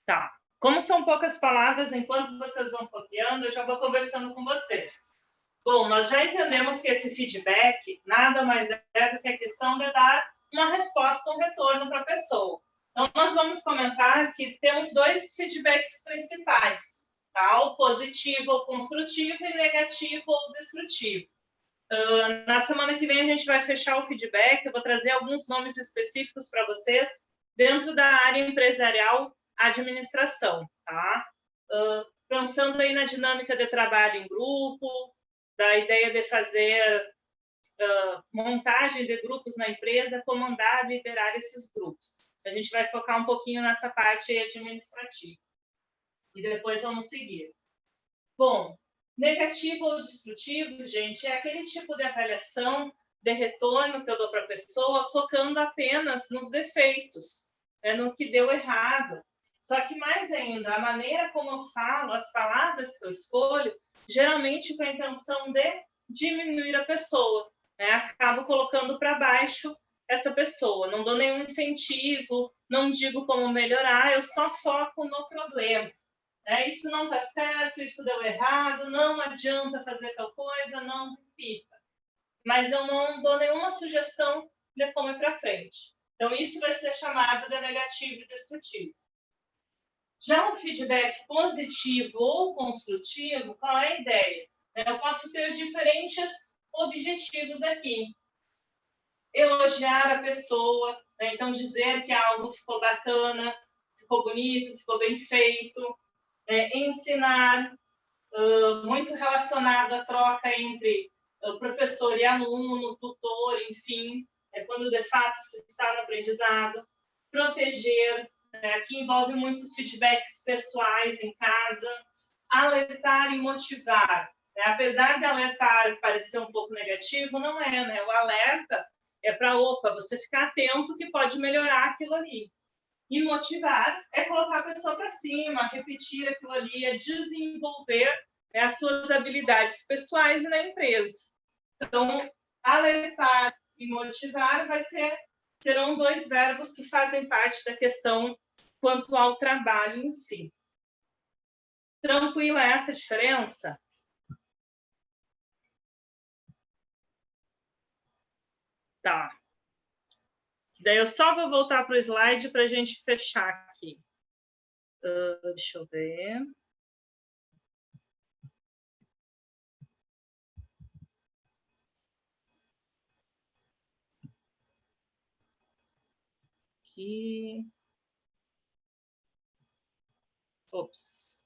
Tá. Como são poucas palavras, enquanto vocês vão copiando, eu já vou conversando com vocês. Bom, nós já entendemos que esse feedback nada mais é do que a questão de dar uma resposta, um retorno para a pessoa. Então, nós vamos comentar que temos dois feedbacks principais, tá? O positivo ou construtivo e negativo ou destrutivo. Na semana que vem, a gente vai fechar o feedback, eu vou trazer alguns nomes específicos para vocês dentro da área empresarial administração, tá? Pensando aí na dinâmica de trabalho em grupo, da ideia de fazer montagem de grupos na empresa, comandar, liderar esses grupos. A gente vai focar um pouquinho nessa parte administrativa. E depois vamos seguir. Bom, negativo ou destrutivo, gente, é aquele tipo de avaliação de retorno que eu dou para a pessoa, focando apenas nos defeitos, no que deu errado. Só que, mais ainda, a maneira como eu falo, as palavras que eu escolho, geralmente com a intenção de diminuir a pessoa. Acabo colocando para baixo essa pessoa. Não dou nenhum incentivo, não digo como melhorar, eu só foco no problema. Isso não está certo, isso deu errado, não adianta fazer tal coisa, não pipa. Mas eu não dou nenhuma sugestão de como ir para frente. Então, isso vai ser chamado de negativo e destrutivo. Já o feedback positivo ou construtivo, qual é a ideia? Eu posso ter diferentes objetivos aqui. Elogiar a pessoa, então dizer que algo ficou bacana, ficou bonito, ficou bem feito. Ensinar, muito relacionado à troca entre professor e aluno, tutor, enfim, quando de fato se está no aprendizado. Proteger, que envolve muitos feedbacks pessoais em casa. Alertar e motivar. Apesar de alertar parecer um pouco negativo, não é, né? O alerta é para, você ficar atento que pode melhorar aquilo ali. E motivar é colocar a pessoa para cima, repetir aquilo ali, é desenvolver as suas habilidades pessoais e na empresa. Então, alertar e motivar serão dois verbos que fazem parte da questão quanto ao trabalho em si. Tranquila essa diferença? Tá. Daí eu só vou voltar para o slide para a gente fechar aqui. Deixa eu ver. Aqui. Ops.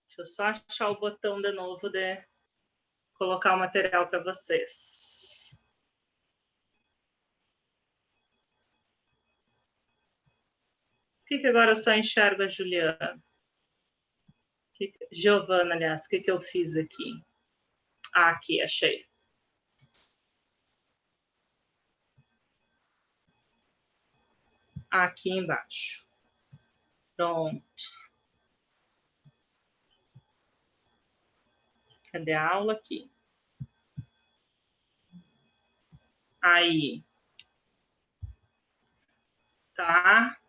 Deixa eu só achar o botão de novo de colocar o material para vocês. Por que agora eu só enxergo a Juliana? Giovana, aliás, o que eu fiz aqui? Ah, aqui, achei. Aqui embaixo. Pronto. Cadê a aula aqui? Aí. Tá?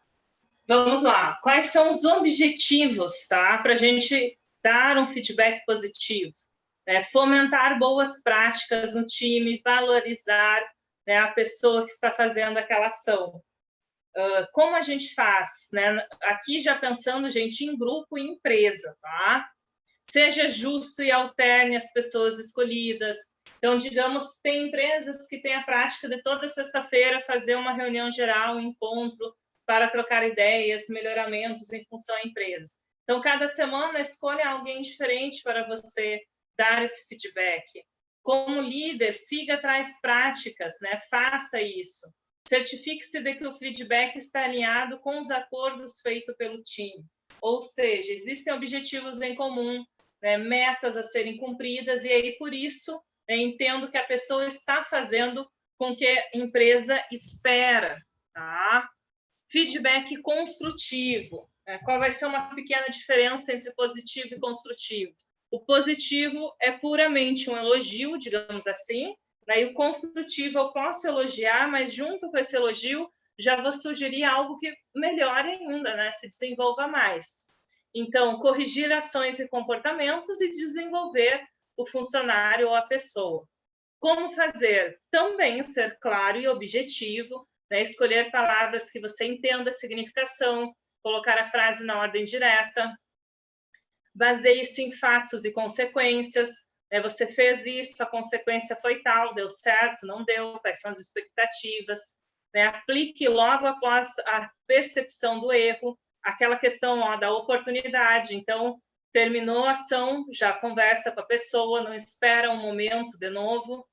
Vamos lá. Quais são os objetivos, tá? Para a gente dar um feedback positivo? Fomentar boas práticas no time, valorizar a pessoa que está fazendo aquela ação. Como a gente faz? Aqui já pensando, gente, em grupo e empresa, tá? Seja justo e alterne as pessoas escolhidas. Então, digamos, tem empresas que têm a prática de toda sexta-feira fazer uma reunião geral, um encontro para trocar ideias, melhoramentos em função à empresa. Então, cada semana escolha alguém diferente para você dar esse feedback. Como líder, siga tais práticas, faça isso. Certifique-se de que o feedback está alinhado com os acordos feitos pelo time. Ou seja, existem objetivos em comum, metas a serem cumpridas, e aí, por isso, entendo que a pessoa está fazendo com que a empresa espera, tá? Feedback construtivo. Qual vai ser uma pequena diferença entre positivo e construtivo? O positivo é puramente um elogio, digamos assim, né? E o construtivo eu posso elogiar, mas junto com esse elogio já vou sugerir algo que melhore ainda, né? Se desenvolva mais. Então, corrigir ações e comportamentos e desenvolver o funcionário ou a pessoa. Como fazer? Também ser claro e objetivo, né? Escolher palavras que você entenda a significação, colocar a frase na ordem direta, baseie-se em fatos e consequências, né? Você fez isso, a consequência foi tal, deu certo, não deu, quais são as expectativas, né? Aplique logo após a percepção do erro, aquela questão da oportunidade. Então, terminou a ação, já conversa com a pessoa, não espera um momento de novo,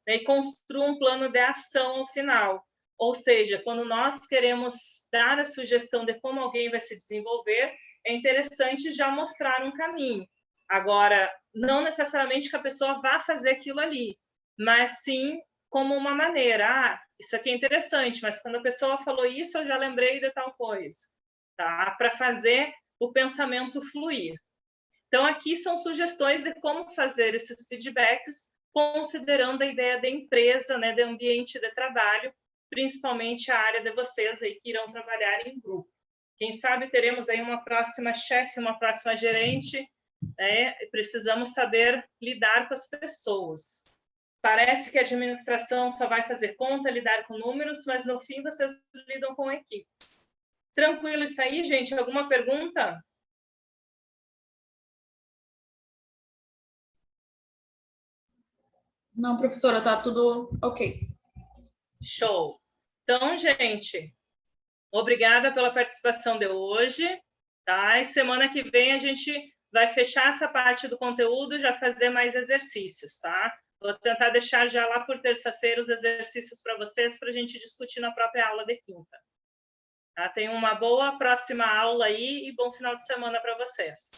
né? E construa um plano de ação ao final. Ou seja, quando nós queremos dar a sugestão de como alguém vai se desenvolver, é interessante já mostrar um caminho. Agora, não necessariamente que a pessoa vá fazer aquilo ali, mas sim como uma maneira. Isso aqui é interessante, mas quando a pessoa falou isso, eu já lembrei de tal coisa, tá? Para fazer o pensamento fluir. Então, aqui são sugestões de como fazer esses feedbacks, considerando a ideia da empresa, né, de ambiente de trabalho, principalmente a área de vocês aí que irão trabalhar em grupo. Quem sabe teremos aí uma próxima chefe, uma próxima gerente, né? Precisamos saber lidar com as pessoas. Parece que a administração só vai fazer conta, lidar com números, mas no fim vocês lidam com equipes. Tranquilo isso aí, gente? Alguma pergunta? Não, professora, tá tudo ok. Show. Então, gente, obrigada pela participação de hoje, tá? E semana que vem a gente vai fechar essa parte do conteúdo e já fazer mais exercícios, tá? Vou tentar deixar já lá por terça-feira os exercícios para vocês, para a gente discutir na própria aula de quinta. Tá? Tenham uma boa próxima aula aí e bom final de semana para vocês.